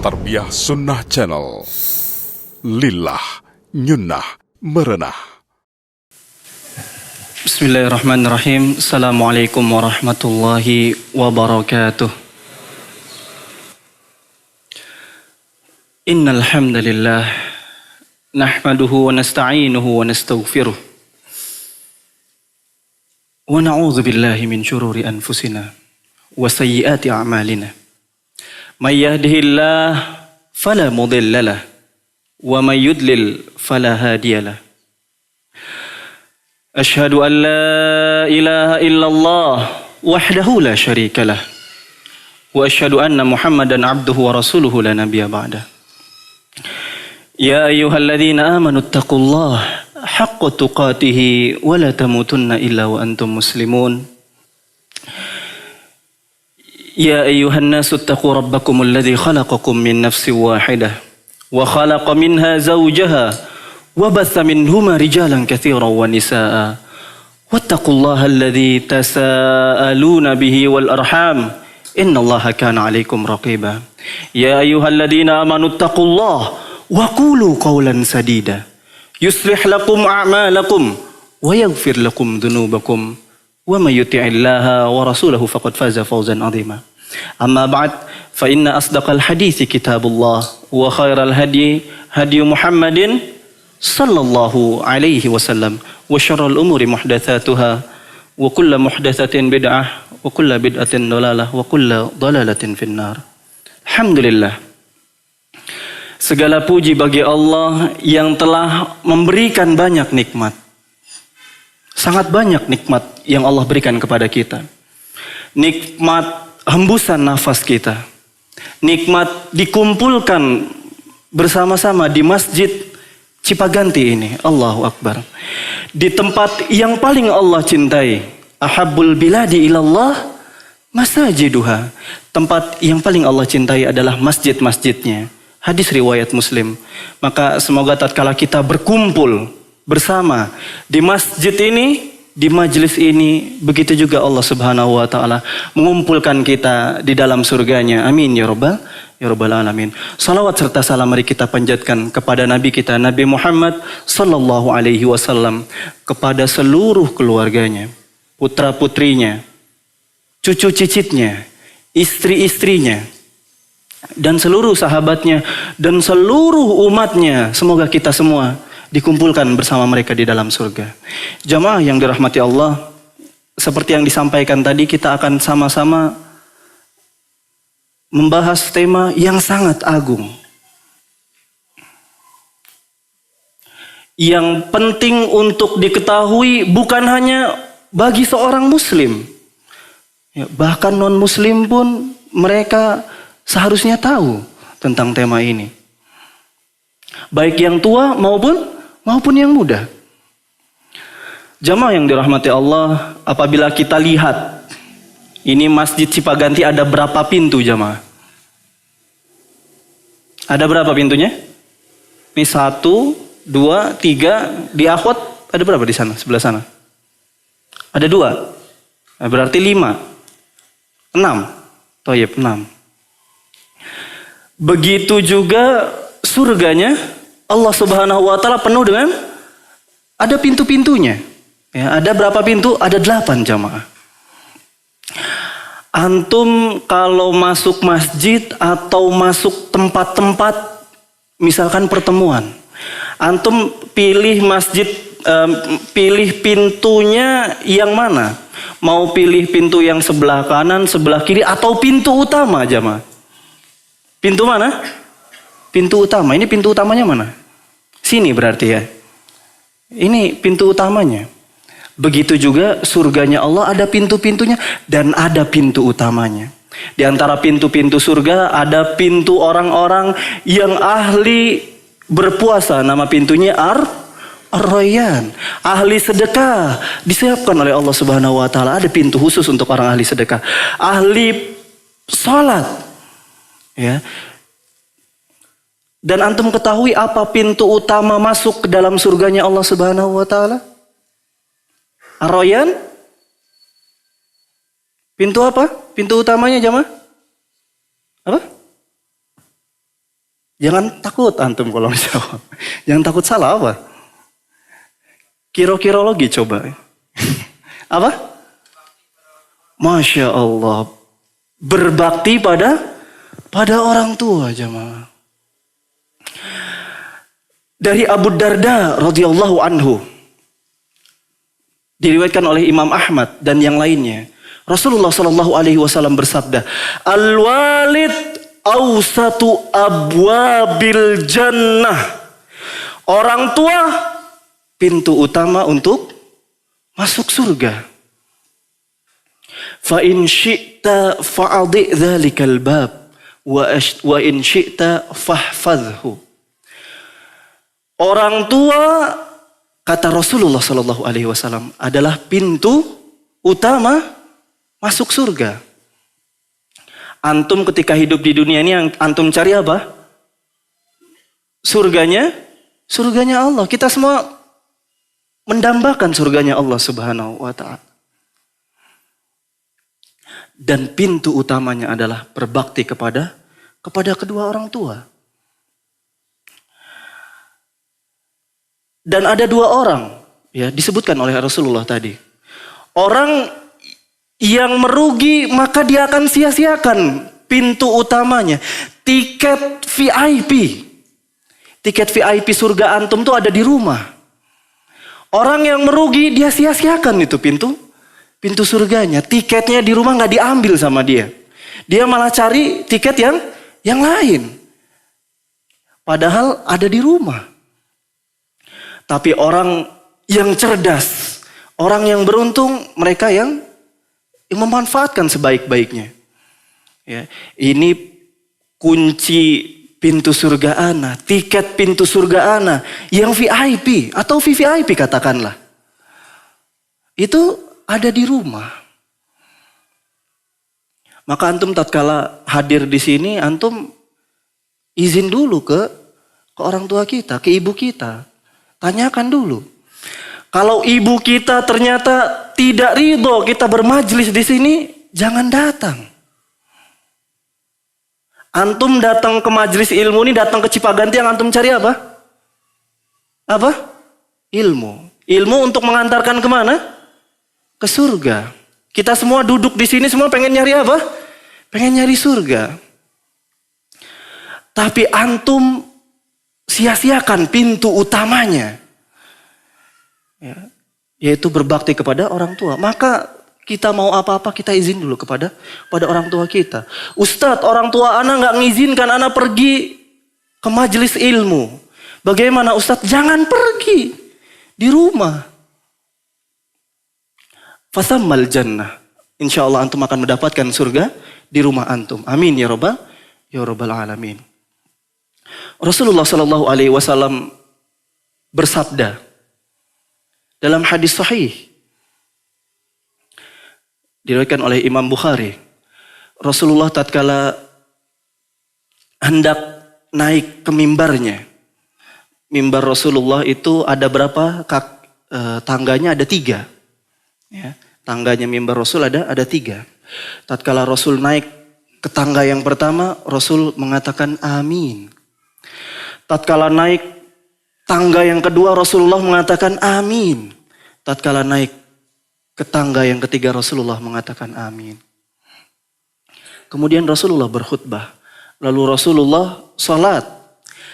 Tarbiyah Sunnah Channel. Lillah Nyunnah Merenah. Bismillahirrahmanirrahim. Assalamualaikum warahmatullahi wabarakatuh. Innal hamdalillah nahmaduhu wa nasta'inuhu wa nastaghfiruh. Wa na'udzu billahi min syururi anfusina wa sayyiati a'malina. May yahdihillahu fala mudilla lahu wa may yudlil fala hadiya lahu. Asyhadu an la ilaha illallah wahdahu la syarika lah wa asyhadu anna Muhammadan abduhu wa rasuluhu la nabiyya ba'da. Ya ayyuhalladzina amanu taqullaha haqqa tuqatih wa la tamutunna illa wa antum muslimun. Ya ayyuhan nasu taqu rabbakumul ladzi khalaqakum min nafsin wahidah wa khalaqa minha zawjaha wa batha minhuma rijalan katsiran wa nisaa. Wattaqullaha alladzi tasaaluna bihi wal arham innallaha kana 'alaikum raqiba. Ya ayyuhalladzina amanu taqullaha wa qulu qawlan sadida yuslih lakum a'malakum wa yaghfir lakum dhunubakum wa may yuti'illaha wa rasulahu faqad faza fawzan 'azima. Amma ba'd fa inna asdaqal hadithi kitabullah wa khairal hadi hadi Muhammadin sallallahu alaihi wasallam wa syarrul umuri muhdatsatuha wa kullu muhdatsatin bid'ah wa kullu bid'atin dhalalah wa kullu dhalalatin finnar. Alhamdulillah, segala puji bagi Allah yang telah memberikan banyak nikmat. Sangat banyak nikmat yang Allah berikan kepada kita. Nikmat hembusan nafas kita. Nikmat dikumpulkan bersama-sama di Masjid Cipaganti ini. Allahu Akbar. Di tempat yang paling Allah cintai. Ahabbul biladi ilallah masajiduha. Tempat yang paling Allah cintai adalah masjid-masjidnya. Hadis riwayat Muslim. Maka semoga tatkala kita berkumpul bersama di masjid ini, di majlis ini, begitu juga Allah Subhanahu wa taala mengumpulkan kita di dalam surganya. Amin ya rabbal alamin. Salawat serta salam mari kita panjatkan kepada Nabi kita Nabi Muhammad sallallahu alaihi wasallam, kepada seluruh keluarganya, putra-putrinya, cucu cicitnya, istri-istrinya, dan seluruh sahabatnya dan seluruh umatnya. Semoga kita semua dikumpulkan bersama mereka di dalam surga. Jamaah yang dirahmati Allah, seperti yang disampaikan tadi, kita akan sama-sama membahas tema yang sangat agung, yang penting untuk diketahui bukan hanya bagi seorang muslim, bahkan non-muslim pun mereka seharusnya tahu tentang tema ini. Baik yang tua maupun yang muda. Jamaah yang dirahmati Allah, apabila kita lihat ini Masjid Cipaganti ada berapa pintu jamaah? Ada berapa pintunya? Ini 1, 2, 3. Di akhwat ada berapa di sana, sebelah sana? Ada 2. Nah, berarti 5. 6. Toyib, 6. Begitu juga surganya Allah Subhanahu wa taala penuh dengan ada pintu-pintunya. Ya, ada berapa pintu? Ada 8 jamaah. Antum kalau masuk masjid atau masuk tempat-tempat misalkan pertemuan, antum pilih masjid, pilih pintunya yang mana? Mau pilih pintu yang sebelah kanan, sebelah kiri, atau pintu utama jamaah? Pintu mana? Pintu utama. Ini pintu utamanya mana? Sini berarti ya. Ini pintu utamanya. Begitu juga surganya Allah ada pintu-pintunya dan ada pintu utamanya. Di antara pintu-pintu surga ada pintu orang-orang yang ahli berpuasa. Nama pintunya Ar-Rayyan. Ahli sedekah disiapkan oleh Allah Subhanahu wa taala. Ada pintu khusus untuk orang ahli sedekah. Ahli salat. Ya. Dan antum ketahui apa pintu utama masuk ke dalam surganya Allah Subhanahu wa taala? Ar-Rayyan? Pintu apa? Pintu utamanya jamaah? Apa? Jangan takut antum kalau jawab. Jangan takut salah apa? Kiro-kirologi coba. Apa? Masya Allah. Berbakti pada orang tua jamaah. Dari Abu Darda radhiyallahu anhu. Diriwayatkan oleh Imam Ahmad dan yang lainnya. Rasulullah sallallahu alaihi wasallam bersabda, "Al-walid awsatu abwabil jannah." Orang tua pintu utama untuk masuk surga. Fa in syi'ta fa'adhi dzalikal bab wa in syi'ta fahfazhu. Orang tua, kata Rasulullah sallallahu alaihi wasallam, adalah pintu utama masuk surga. Antum ketika hidup di dunia ini, antum cari apa? Surganya Allah. Kita semua mendambakan surganya Allah Subhanahu wa ta'ala. Dan pintu utamanya adalah berbakti kepada kedua orang tua. Dan ada dua orang, ya, disebutkan oleh Rasulullah tadi. Orang yang merugi maka dia akan sia-siakan pintu utamanya. Tiket VIP. Tiket VIP surga antum tuh ada di rumah. Orang yang merugi dia sia-siakan itu pintu surganya. Tiketnya di rumah nggak diambil sama dia. Dia malah cari tiket yang lain. Padahal ada di rumah. Tapi orang yang cerdas, orang yang beruntung, mereka yang memanfaatkan sebaik-baiknya. Ya, ini kunci pintu surga ana, tiket pintu surga ana, yang VIP atau VVIP katakanlah. Itu ada di rumah. Maka antum tatkala hadir di sini, antum izin dulu ke orang tua kita, ke ibu kita. Tanyakan dulu. Kalau ibu kita ternyata tidak ridho kita bermajlis di sini, jangan datang. Antum datang ke majlis ilmu ini, datang ke Cipaganti, yang antum cari apa? Apa? Ilmu. Ilmu untuk mengantarkan kemana? Ke surga. Kita semua duduk di sini semua pengen nyari apa? Pengen nyari surga. Tapi antum sia-siakan pintu utamanya, ya, yaitu berbakti kepada orang tua. Maka kita mau apa-apa kita izin dulu kepada orang tua kita. Ustadz, orang tua anak nggak mengizinkan anak pergi ke majelis ilmu. Bagaimana Ustadz? Jangan pergi di rumah. Fasammal jannah. Insya Allah antum akan mendapatkan surga di rumah antum. Amin ya rabbal alamin. Rasulullah Shallallahu Alaihi Wasallam bersabda dalam hadis sahih diriwayatkan oleh Imam Bukhari. Rasulullah tatkala hendak naik ke mimbarnya. Mimbar Rasulullah itu ada berapa? Tangganya ada 3. Ya, tangganya mimbar Rasul ada 3. Tatkala Rasul naik ke tangga yang pertama, Rasul mengatakan amin. Tatkala naik tangga yang kedua, Rasulullah mengatakan amin. Tatkala naik ke tangga yang ketiga, Rasulullah mengatakan amin. Kemudian Rasulullah berkhutbah. Lalu Rasulullah sholat.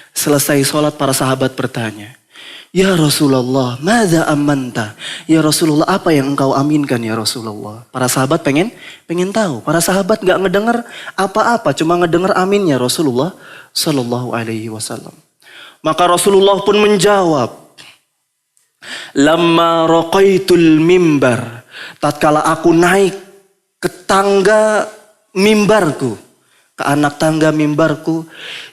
Selesai sholat, para sahabat bertanya, "Ya Rasulullah, madza amanta?" Ya Rasulullah, apa yang engkau aminkan ya Rasulullah? Para sahabat pengen tahu. Para sahabat gak ngedengar apa-apa, cuma ngedengar aminnya Rasulullah Sallallahu Alaihi Wasallam. Maka Rasulullah pun menjawab, "Lamma raqaitul mimbar." Tatkala aku naik ke tangga mimbarku, ke anak tangga mimbarku,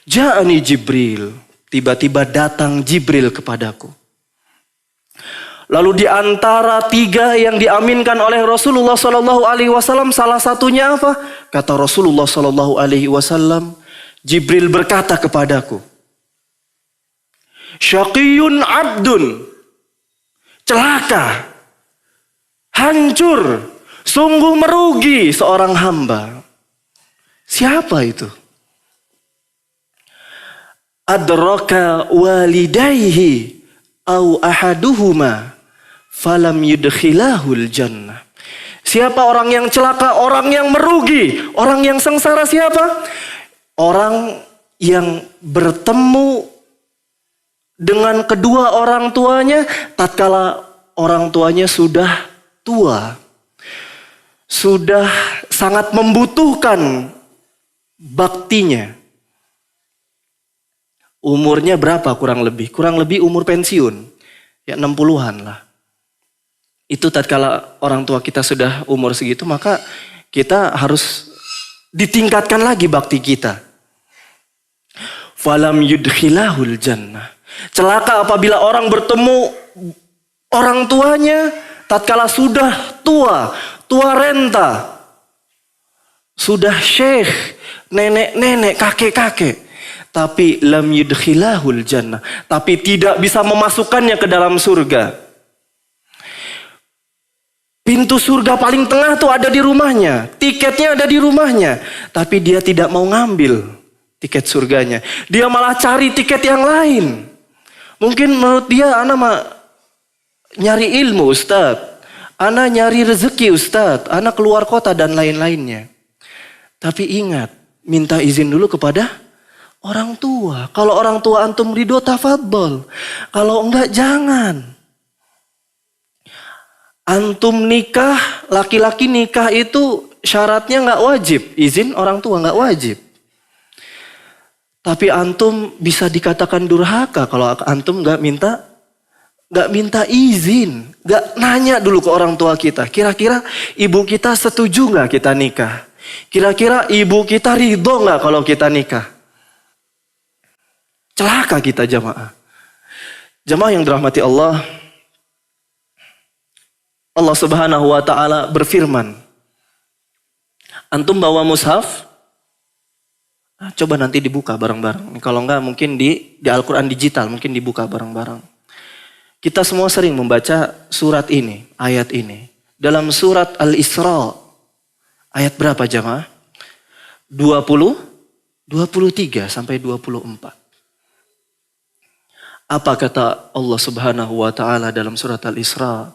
ja'ani Jibril. Tiba-tiba datang Jibril kepadaku. Lalu di antara 3 yang diaminkan oleh Rasulullah Sallallahu Alaihi Wasallam, salah satunya apa? Kata Rasulullah Sallallahu Alaihi Wasallam, Jibril berkata kepadaku, "Syaqiyun abdun." Celaka, hancur, sungguh merugi seorang hamba. Siapa itu? adraka walidayhi au ahaduhuma falam yudkhilahul jannah. Siapa orang yang celaka, orang yang merugi, orang yang sengsara siapa? Orang yang bertemu dengan kedua orang tuanya tatkala orang tuanya sudah tua. Sudah sangat membutuhkan baktinya. Umurnya berapa kurang lebih? Kurang lebih umur pensiun. Ya 60-an lah. Itu tatkala orang tua kita sudah umur segitu, maka kita harus ditingkatkan lagi bakti kita. Falam yudkhilahul jannah. Celaka apabila orang bertemu orang tuanya tatkala sudah tua renta. Sudah syekh, nenek-nenek, kakek-kakek. Tapi lam yudkhilahul jannah. Tapi tidak bisa memasukkannya ke dalam surga. Pintu surga paling tengah tuh ada di rumahnya. Tiketnya ada di rumahnya. Tapi dia tidak mau ngambil tiket surganya. Dia malah cari tiket yang lain. Mungkin menurut dia, anak mah nyari ilmu Ustaz. Anak nyari rezeki Ustaz. Anak keluar kota dan lain-lainnya. Tapi ingat, minta izin dulu kepada orang tua. Kalau orang tua antum ridho, tafadhol. Kalau enggak, jangan. Antum nikah, laki-laki nikah itu syaratnya nggak wajib. Izin orang tua nggak wajib. Tapi antum bisa dikatakan durhaka kalau antum nggak minta izin, nggak nanya dulu ke orang tua kita. Kira-kira ibu kita setuju nggak kita nikah? Kira-kira ibu kita ridho nggak kalau kita nikah? Celaka kita jamaah. Jamaah yang dirahmati Allah. Allah Subhanahu wa Ta'ala berfirman. Antum bawa mushaf? Coba nanti dibuka bareng-bareng. Kalau enggak mungkin di Al-Quran digital mungkin dibuka bareng-bareng. Kita semua sering membaca surat ini, ayat ini. Dalam surat Al-Isra. Ayat berapa jamaah? 20, 23 sampai 24. Apa kata Allah Subhanahu wa Ta'ala dalam surat Al-Isra?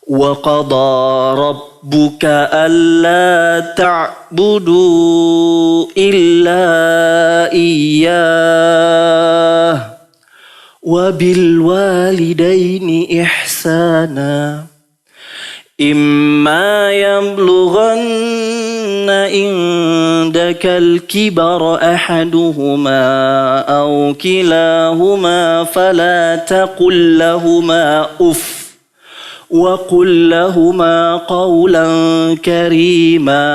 وَقَضَى رَبُّكَ أَلَّا تَعْبُدُوا إِلَّا إِيَّاهُ وَبِالْوَالِدَيْنِ إِحْسَانًا إِمَّا يَبْلُغَنَّ عِندَكَ الْكِبَرَ أَحَدُهُمَا أَوْ كِلَاهُمَا فَلَا تَقُل لَّهُمَا أُفٍّ وَقُل لَّهُمَا قَوْلًا كَرِيمًا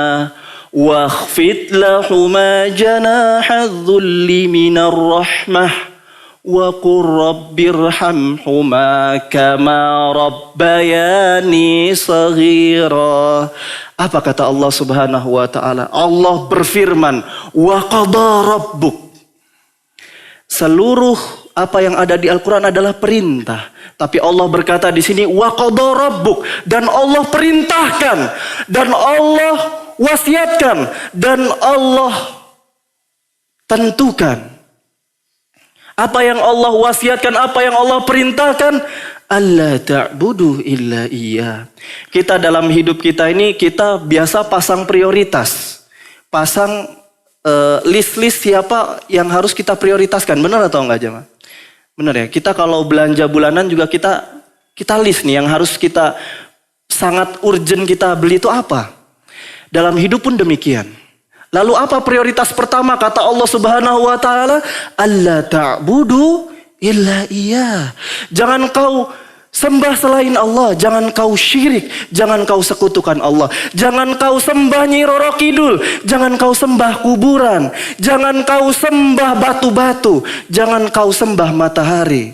وَاخْفِضْ لَهُمَا جَنَاحَ الذُّلِّ مِنَ الرَّحْمَةِ وَقُل رَّبِّ ارْحَمْهُمَا كَمَا رَبَّيَانِي صَغِيرًا. Apa kata Allah Subhanahu wa Ta'ala? Allah berfirman, وَقَضَى رَبُّكَ. Seluruh apa yang ada di Al-Quran adalah perintah. Tapi Allah berkata di sini, وَقَضَى رَبُّكَ. Dan Allah perintahkan. Dan Allah wasiatkan. Dan Allah tentukan. Apa yang Allah wasiatkan, apa yang Allah perintahkan. Alla ta'budu illa iya. Kita dalam hidup kita ini, kita biasa pasang prioritas. Pasang list-list siapa yang harus kita prioritaskan. Benar atau enggak jemaah? Benar ya, kita kalau belanja bulanan juga kita list nih yang harus kita sangat urgent kita beli itu apa. Dalam hidup pun demikian. Lalu apa prioritas pertama kata Allah Subhanahu wa Ta'ala? Alla ta'budu illa iya. Jangan kau sembah selain Allah, jangan kau syirik, jangan kau sekutukan Allah. Jangan kau sembah Nyi Roro Kidul, jangan kau sembah kuburan, jangan kau sembah batu-batu, jangan kau sembah matahari.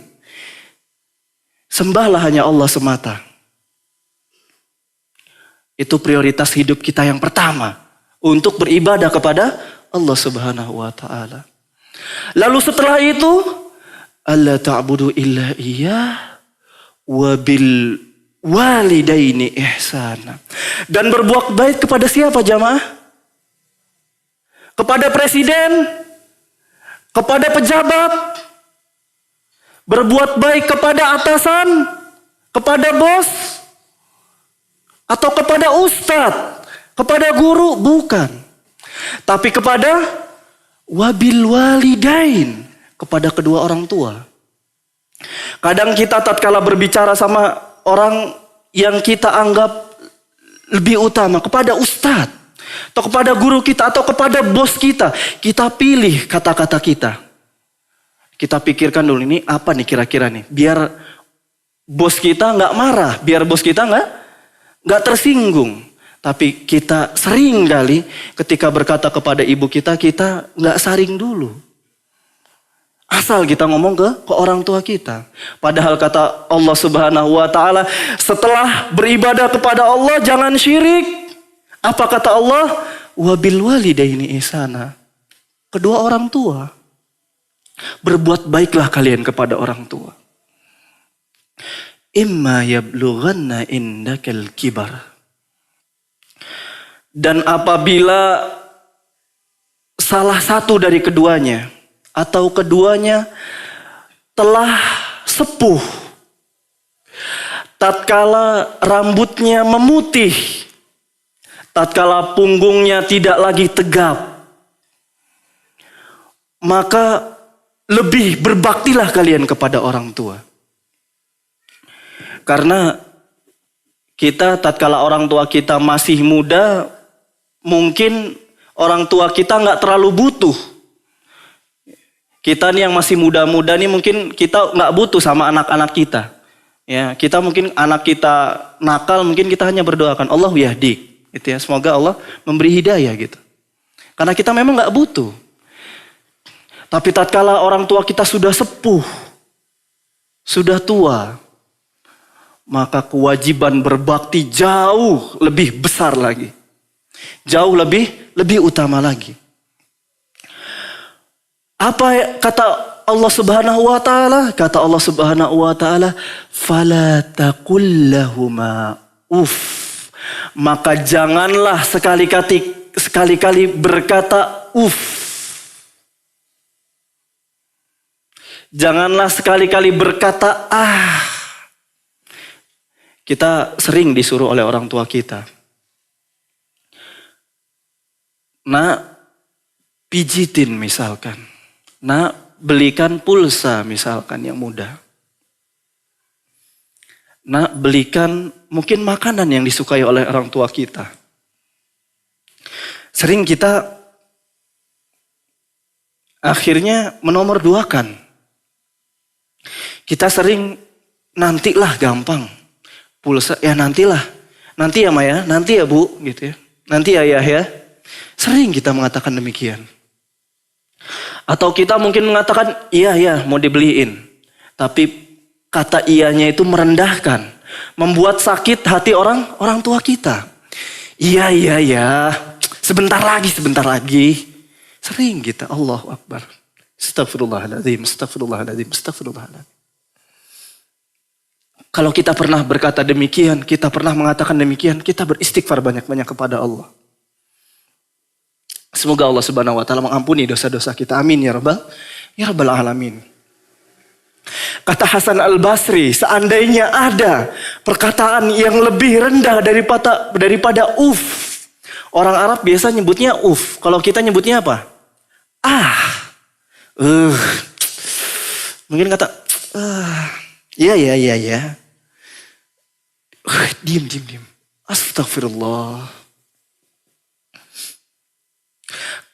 Sembahlah hanya Allah semata. Itu prioritas hidup kita yang pertama, untuk beribadah kepada Allah Subhanahu wa Ta'ala. Lalu setelah itu, alla ta'budu illa iya. Wabil walidaini ihsana. Dan berbuat baik kepada siapa jamaah? Kepada presiden, kepada pejabat, berbuat baik kepada atasan, kepada bos, atau kepada ustadz, kepada guru, bukan. Tapi kepada wabil walidain, kepada kedua orang tua. Kadang kita tatkala berbicara sama orang yang kita anggap lebih utama, kepada ustadz, atau kepada guru kita, atau kepada bos kita pilih kata-kata kita. Kita pikirkan dulu, ini apa nih kira-kira nih, biar bos kita nggak marah, biar bos kita nggak tersinggung. Tapi kita sering kali ketika berkata kepada ibu kita nggak saring dulu. Asal kita ngomong ke orang tua kita. Padahal kata Allah Subhanahu wa taala, setelah beribadah kepada Allah jangan syirik. Apa kata Allah? Wabil walidaini ihsana. Kedua orang tua. Berbuat baiklah kalian kepada orang tua. Imma yablughanna indakal kibar. Dan apabila salah satu dari keduanya atau keduanya telah sepuh, tatkala rambutnya memutih, tatkala punggungnya tidak lagi tegap, maka lebih berbaktilah kalian kepada orang tua. Karena kita tatkala orang tua kita masih muda, mungkin orang tua kita nggak terlalu butuh. Kita nih yang masih muda-muda nih mungkin kita nggak butuh sama anak-anak kita. Ya, kita mungkin anak kita nakal, mungkin kita hanya berdoakan Allah yahdi, gitu ya. Semoga Allah memberi hidayah gitu. Karena kita memang nggak butuh. Tapi tatkala orang tua kita sudah sepuh, sudah tua, maka kewajiban berbakti jauh lebih besar lagi. Jauh lebih utama lagi. Apa kata Allah Subhanahu wa taala? Kata Allah Subhanahu wa taala, "Fala taqul lahuma uff." Maka janganlah sekali-kali berkata uff. Janganlah sekali-kali berkata ah. Kita sering disuruh oleh orang tua kita. Nak, pijitin misalkan. Nak, belikan pulsa misalkan yang mudah. Nak, belikan mungkin makanan yang disukai oleh orang tua kita. Sering kita akhirnya menomorduakan. Kita sering nantilah gampang. Pulsa ya nantilah. Nanti ya Maya, nanti ya Bu gitu ya. Nanti ya Ayah ya. Sering kita mengatakan demikian. Atau kita mungkin mengatakan, iya mau dibeliin. Tapi kata iyanya itu merendahkan. Membuat sakit hati orang tua kita. Iya. Sebentar lagi. Sering kita, Allahu Akbar. Astagfirullahaladzim. Kalau kita pernah berkata demikian, kita pernah mengatakan demikian, kita beristighfar banyak-banyak kepada Allah. Semoga Allah Subhanahu wa taala mengampuni dosa-dosa kita. Amin ya rabbal alamin. Kata Hasan Al-Basri, seandainya ada perkataan yang lebih rendah daripada uf. Orang Arab biasa nyebutnya uf. Kalau kita nyebutnya apa? Mungkin kata iya. Diam. Astagfirullah.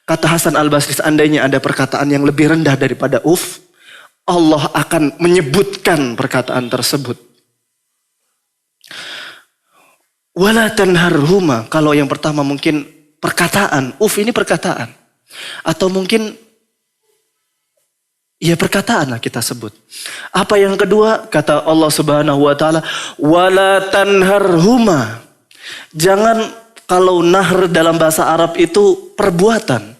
Kata Hasan Al-Basri, seandainya ada perkataan yang lebih rendah daripada uf, Allah akan menyebutkan perkataan tersebut. Wala tanharhuma. Kalau yang pertama mungkin perkataan, uf ini perkataan. Atau mungkin ya perkataan lah kita sebut. Apa yang kedua? Kata Allah Subhanahu wa taala, wala tanharhuma. Jangan, kalau nahr dalam bahasa Arab itu perbuatan.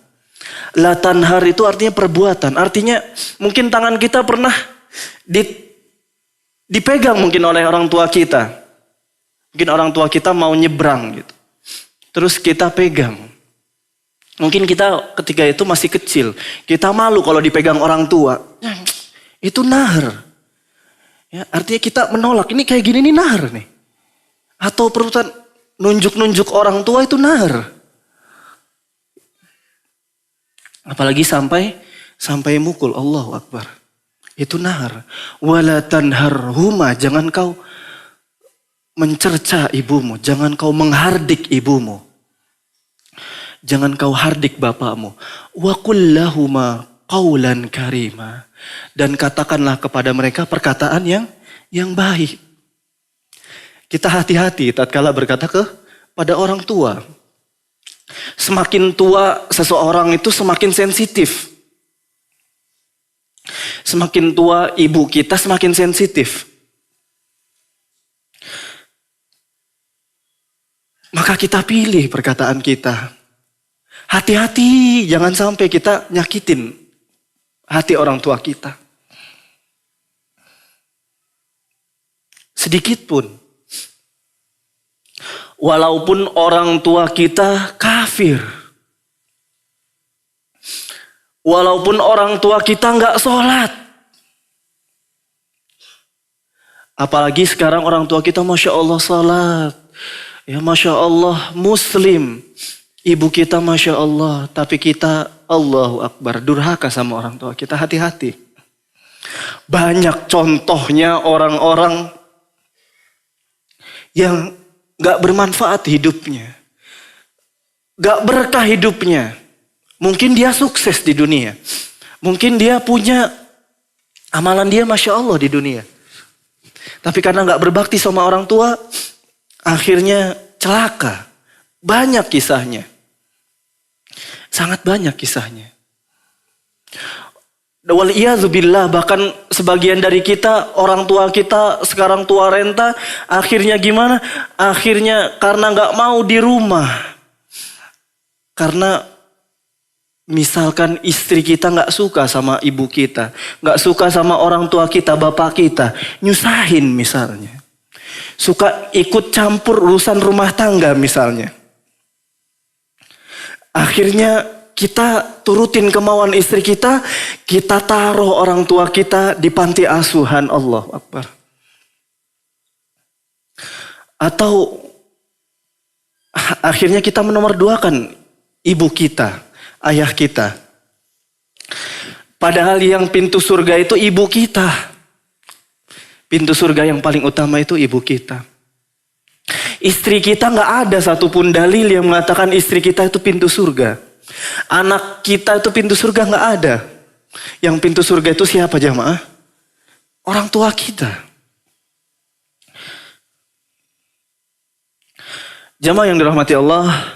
La tanhar itu artinya perbuatan. Artinya mungkin tangan kita pernah dipegang mungkin oleh orang tua kita. Mungkin orang tua kita mau nyebrang gitu. Terus kita pegang. Mungkin kita ketika itu masih kecil. Kita malu kalau dipegang orang tua. Itu nahr. Ya, artinya kita menolak. Ini kayak gini nih nahr nih. Atau perutan nunjuk-nunjuk orang tua itu nahr. Apalagi sampai mukul. Allahu Akbar. Itu nahr. Wala tanharhuma. Jangan kau mencerca ibumu. Jangan kau menghardik ibumu. Jangan kau hardik bapakmu. Wa qul lahuma qawlan karima. Dan katakanlah kepada mereka perkataan yang baik. Kita hati-hati tatkala berkata kepada orang tua. Semakin tua seseorang itu semakin sensitif. Semakin tua ibu kita semakin sensitif. Maka kita pilih perkataan kita. Hati-hati, jangan sampai kita nyakitin hati orang tua kita. Sedikit pun. Walaupun orang tua kita kafir. Walaupun orang tua kita nggak sholat. Apalagi sekarang orang tua kita Masya Allah sholat. Ya Masya Allah Muslim. Ibu kita Masya Allah, tapi kita Allahu Akbar, durhaka sama orang tua kita, hati-hati. Banyak contohnya orang-orang yang gak bermanfaat hidupnya. Gak berkah hidupnya. Mungkin dia sukses di dunia. Mungkin dia punya amalan dia Masya Allah di dunia. Tapi karena gak berbakti sama orang tua, akhirnya celaka. Banyak kisahnya. Sangat banyak kisahnya. Waliyadzubillah, bahkan sebagian dari kita, orang tua kita sekarang tua renta, akhirnya gimana? Akhirnya karena gak mau di rumah. Karena misalkan istri kita gak suka sama ibu kita, gak suka sama orang tua kita, bapak kita, nyusahin misalnya. Suka ikut campur urusan rumah tangga misalnya. Akhirnya kita turutin kemauan istri kita, kita taruh orang tua kita di panti asuhan. Allahu Akbar. Atau akhirnya kita menomorduakan ibu kita, ayah kita. Padahal yang pintu surga itu ibu kita. Pintu surga yang paling utama itu ibu kita. Istri kita gak ada satupun dalil yang mengatakan istri kita itu pintu surga. Anak kita itu pintu surga gak ada. Yang pintu surga itu siapa jamaah? Orang tua kita. Jamaah yang dirahmati Allah.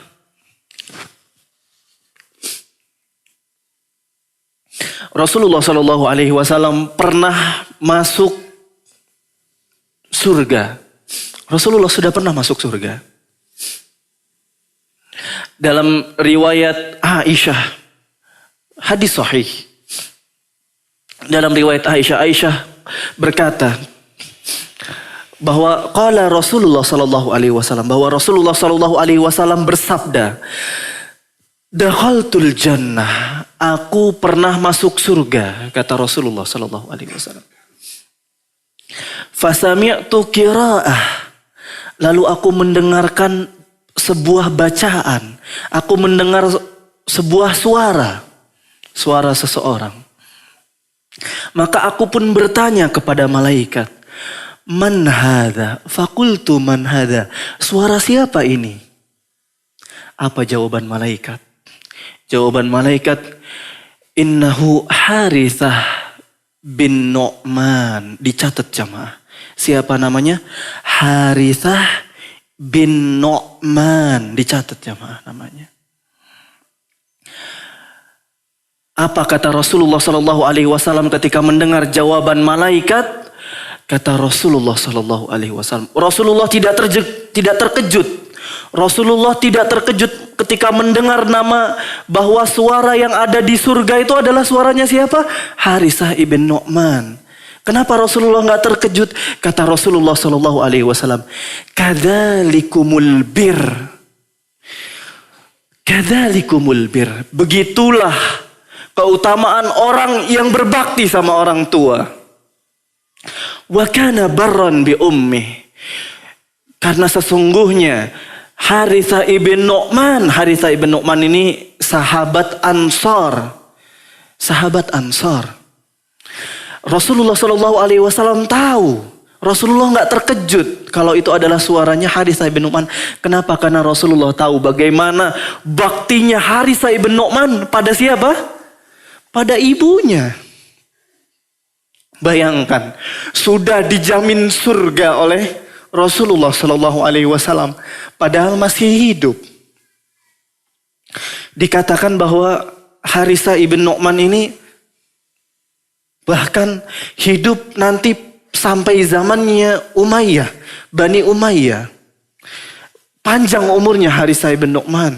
Rasulullah SAW pernah masuk surga. Rasulullah sudah pernah masuk surga. Dalam riwayat Aisyah, hadis sahih. Dalam riwayat Aisyah berkata bahwa qala Rasulullah sallallahu alaihi wasallam, bahwa Rasulullah sallallahu alaihi wasallam bersabda, "Dakhaltul jannah." Aku pernah masuk surga, kata Rasulullah sallallahu alaihi wasallam. Fasami'tu qira'ah. Lalu aku mendengarkan sebuah bacaan. Aku mendengar sebuah suara. Suara seseorang. Maka aku pun bertanya kepada malaikat. Man hadha? Fakultu man hadha? Suara siapa ini? Apa jawaban malaikat? Jawaban malaikat. Innahu Harithah bin Nu'man. Dicatat jamaah. Siapa namanya? Harithah bin Nu'man. Dicatat jamaah namanya. Apa kata Rasulullah sallallahu alaihi wasallam ketika mendengar jawaban malaikat? Kata Rasulullah sallallahu alaihi wasallam. Rasulullah tidak terkejut. Rasulullah tidak terkejut ketika mendengar nama bahwa suara yang ada di surga itu adalah suaranya siapa? Harithah ibn Nu'man. Kenapa Rasulullah nggak terkejut? Kata Rasulullah Sallallahu Alaihi Wasallam, "Kadzalikumul bir, Kadzalikumul bir. Begitulah keutamaan orang yang berbakti sama orang tua. Wa kana barran bi ummih. Karena sesungguhnya Harithah ibn Nu'man ini sahabat Ansar. Sahabat Ansar. Rasulullah SAW tahu. Rasulullah nggak terkejut kalau itu adalah suaranya Harithah ibn Nu'man. Kenapa? Karena Rasulullah tahu bagaimana baktinya Harithah ibn Nu'man pada siapa? Pada ibunya. Bayangkan, sudah dijamin surga oleh Rasulullah SAW, padahal masih hidup. Dikatakan bahwa Harithah ibn Nu'man ini bahkan hidup nanti sampai zamannya Umayyah, Bani Umayyah. Panjang umurnya Harithah ibn Nu'man,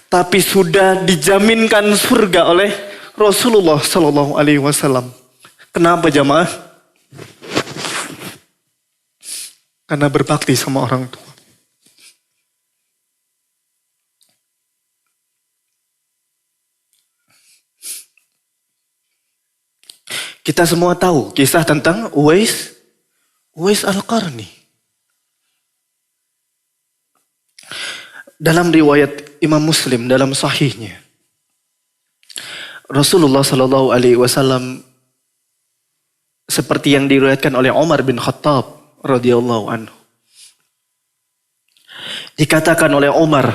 tapi sudah dijaminkan surga oleh Rasulullah SAW. Kenapa jamaah? Karena berbakti sama orang tua. Kita semua tahu kisah tentang Uwais Al-Qarni. Dalam riwayat Imam Muslim dalam sahihnya, Rasulullah SAW seperti yang diriwayatkan oleh Umar bin Khattab radhiyallahu anhu. Dikatakan oleh Umar,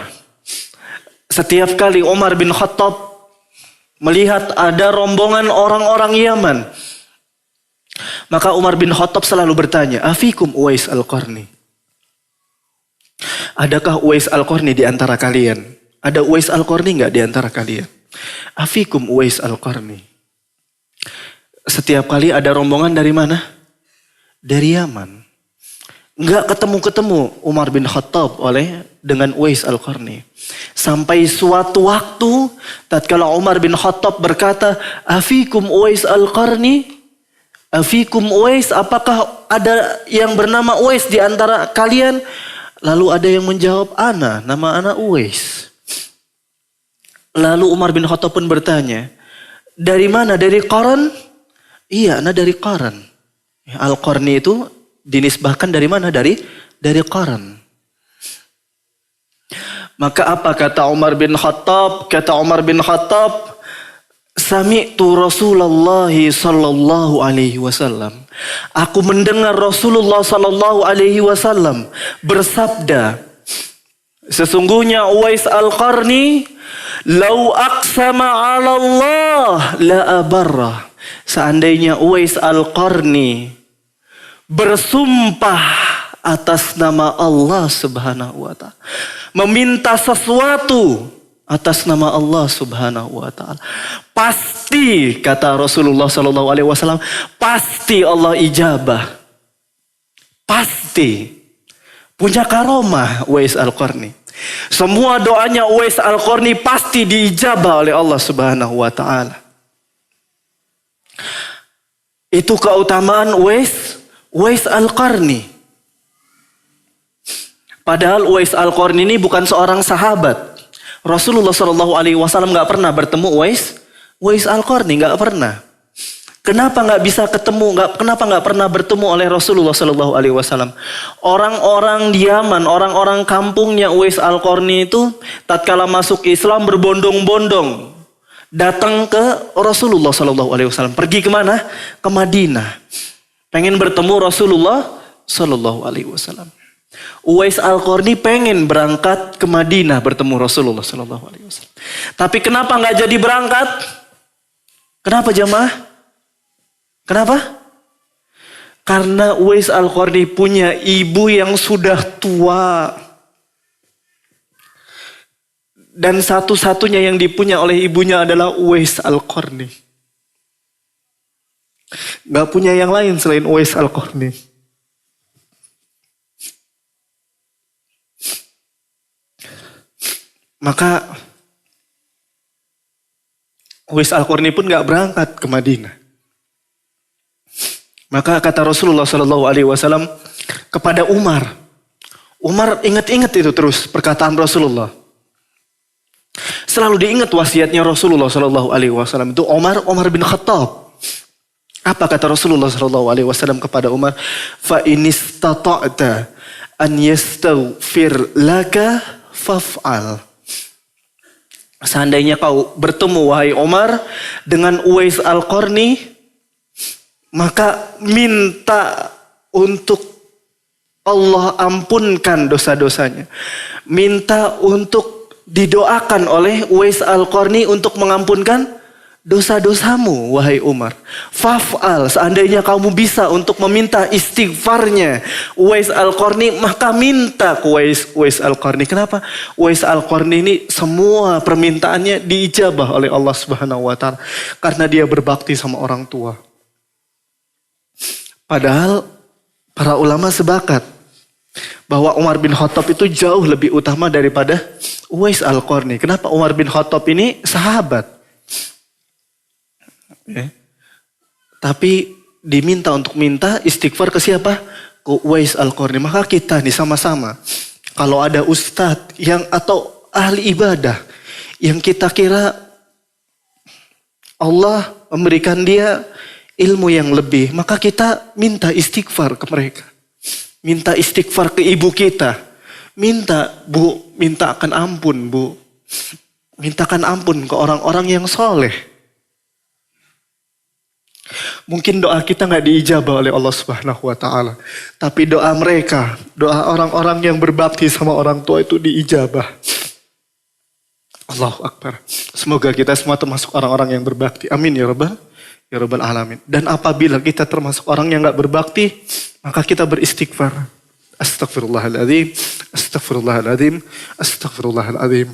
setiap kali Umar bin Khattab melihat ada rombongan orang-orang Yaman, maka Umar bin Khattab selalu bertanya, afikum Uwais Al-Qarni? Adakah Uwais Al-Qarni di antara kalian? Ada Uwais Al-Qarni enggak di antara kalian? Afikum Uwais Al-Qarni. Setiap kali ada rombongan dari mana? Dari Yaman. Enggak ketemu-ketemu Umar bin Khattab dengan Uwais Al-Qarni. Sampai suatu waktu tatkala Umar bin Khattab berkata, afikum Uwais Al-Qarni? Afikum Uwais, apakah ada yang bernama Uwais di antara kalian? Lalu ada yang menjawab, nama ana Uwais. Lalu Umar bin Khattab pun bertanya, dari mana? Dari Qaran? Iya, ana dari Qaran. Al-Qarni itu dinisbahkan dari mana? Dari Qaran. Maka apa kata Umar bin Khattab? Kata Umar bin Khattab, sami'tu Rasulullah sallallahu alaihi wasallam. Aku mendengar Rasulullah sallallahu alaihi wasallam bersabda, sesungguhnya Uwais Al-Qarni lau aqsama 'ala Allah la abarra. Seandainya Uwais Al-Qarni bersumpah atas nama Allah Subhanahu wa taala, meminta sesuatu atas nama Allah Subhanahu wa taala, pasti kata Rasulullah sallallahu alaihi wasallam, pasti Allah ijabah. Pasti. Punya karomah Uwais Al-Qarni. Semua doanya Uwais Al-Qarni pasti diijabah oleh Allah Subhanahu wa taala. Itu keutamaan Uwais Al-Qarni. Padahal Uwais Al-Qarni ini bukan seorang sahabat. Rasulullah SAW nggak pernah bertemu Uwais Al-Qarni, nggak pernah. Kenapa nggak bisa ketemu? Kenapa nggak pernah bertemu oleh Rasulullah SAW? Orang-orang di Yaman, orang-orang kampungnya Uwais Al-Qarni itu, tatkala masuk Islam berbondong-bondong datang ke Rasulullah SAW. Pergi kemana? Ke Madinah. Pengen bertemu Rasulullah SAW. Uwais Al-Qarni pengen berangkat ke Madinah bertemu Rasulullah SAW. Tapi kenapa nggak jadi berangkat? Kenapa jamaah? Kenapa? Karena Uwais Al-Qarni punya ibu yang sudah tua. Dan satu-satunya yang dipunya oleh ibunya adalah Uwais Al-Qarni. Gak punya yang lain selain Uwais Al-Qarni. Maka Uwais Al-Qarni pun gak berangkat ke Madinah. Maka kata Rasulullah SAW kepada Umar. Umar ingat-ingat itu terus perkataan Rasulullah. selalu diingat wasiatnya Rasulullah Shallallahu Alaihi Wasallam itu Umar bin Khattab. Apa kata Rasulullah Shallallahu Alaihi Wasallam kepada Umar? Fa inistata'ta an yastaghfir laka faf'al. Seandainya kau bertemu wahai Umar dengan Uwais Al-Qarni, maka minta untuk Allah ampunkan dosa-dosanya. Minta untuk didoakan oleh Uwais Al-Qarni untuk mengampunkan dosa-dosamu, wahai Umar. Faf'al, seandainya kamu bisa untuk meminta istighfarnya Uwais Al-Qarni, maka minta ke Uwais Al-Qarni. Kenapa? Uwais Al-Qarni ini semua permintaannya diijabah oleh Allah Subhanahu wa taala karena dia berbakti sama orang tua. Padahal para ulama sepakat bahwa Umar bin Khattab itu jauh lebih utama daripada Uwais Al-Qarni. Kenapa? Umar bin Khattab ini sahabat. Tapi diminta untuk minta istighfar ke siapa? Ke Uwais Al-Qarni. Maka kita nih sama-sama, kalau ada ustadz yang atau ahli ibadah yang kita kira Allah memberikan dia ilmu yang lebih, maka kita minta istighfar ke mereka. Minta istighfar ke ibu kita. Minta, Bu, mintakan ampun, Bu. Mintakan ampun ke orang-orang yang soleh. Mungkin doa kita gak diijabah oleh Allah Subhanahu wa taala. Tapi doa mereka, doa orang-orang yang berbakti sama orang tua itu diijabah. Allahu Akbar. Semoga kita semua termasuk orang-orang yang berbakti. Amin ya Rabbal Alamin. Dan apabila kita termasuk orang yang gak berbakti, maka kita beristighfar. Astagfirullahaladzim, astagfirullahaladzim, astagfirullahaladzim.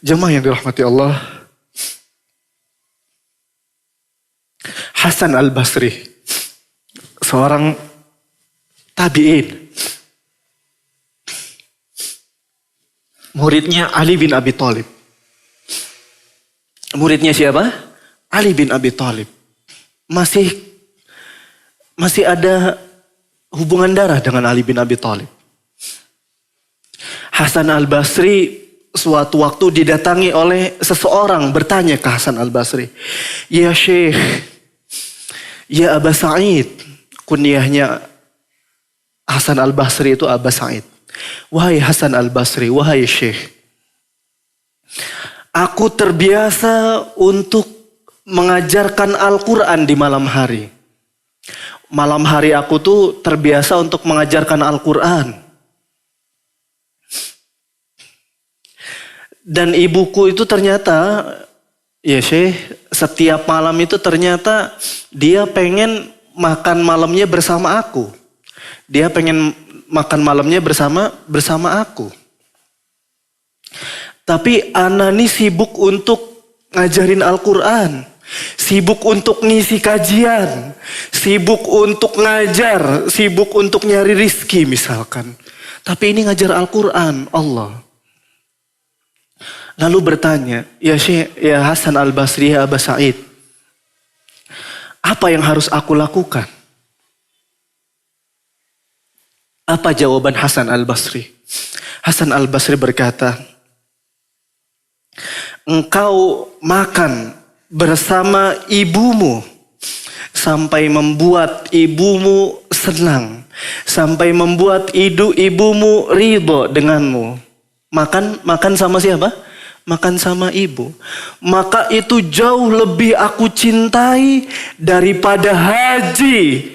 Jemaah yang dirahmati Allah. Hasan Al-Basri, seorang tabi'in. Muridnya Ali bin Abi Thalib. Muridnya siapa? Ali bin Abi Thalib. Masih ada hubungan darah dengan Ali bin Abi Thalib. Hasan Al-Basri suatu waktu didatangi oleh seseorang bertanya ke Hasan Al-Basri. Ya Syekh, ya Aba Sa'id. Kunyahnya Hasan Al-Basri itu Aba Sa'id. Wahai Hasan Al-Basri, wahai Syekh. Aku terbiasa untuk mengajarkan Al-Quran di malam hari. Malam hari aku tuh terbiasa untuk mengajarkan Al-Quran. Dan ibuku itu ternyata, ya Syekh, setiap malam itu ternyata dia pengen makan malamnya bersama aku. Dia pengen makan malamnya bersama aku. Tapi Ana nih sibuk untuk ngajarin Al-Quran. Sibuk untuk ngisi kajian. Sibuk untuk ngajar. Sibuk untuk nyari rizki misalkan. Tapi ini ngajar Al-Quran, Allah. Lalu bertanya, ya Syekh, ya Hasan Al-Basri, ya Aba Sa'id. Apa yang harus aku lakukan? Apa jawaban Hasan Al-Basri? Hasan Al-Basri berkata, engkau makan bersama ibumu sampai membuat ibumu senang. Sampai membuat ibumu ridho denganmu. Makan sama siapa? Makan sama ibu. Maka itu jauh lebih aku cintai daripada haji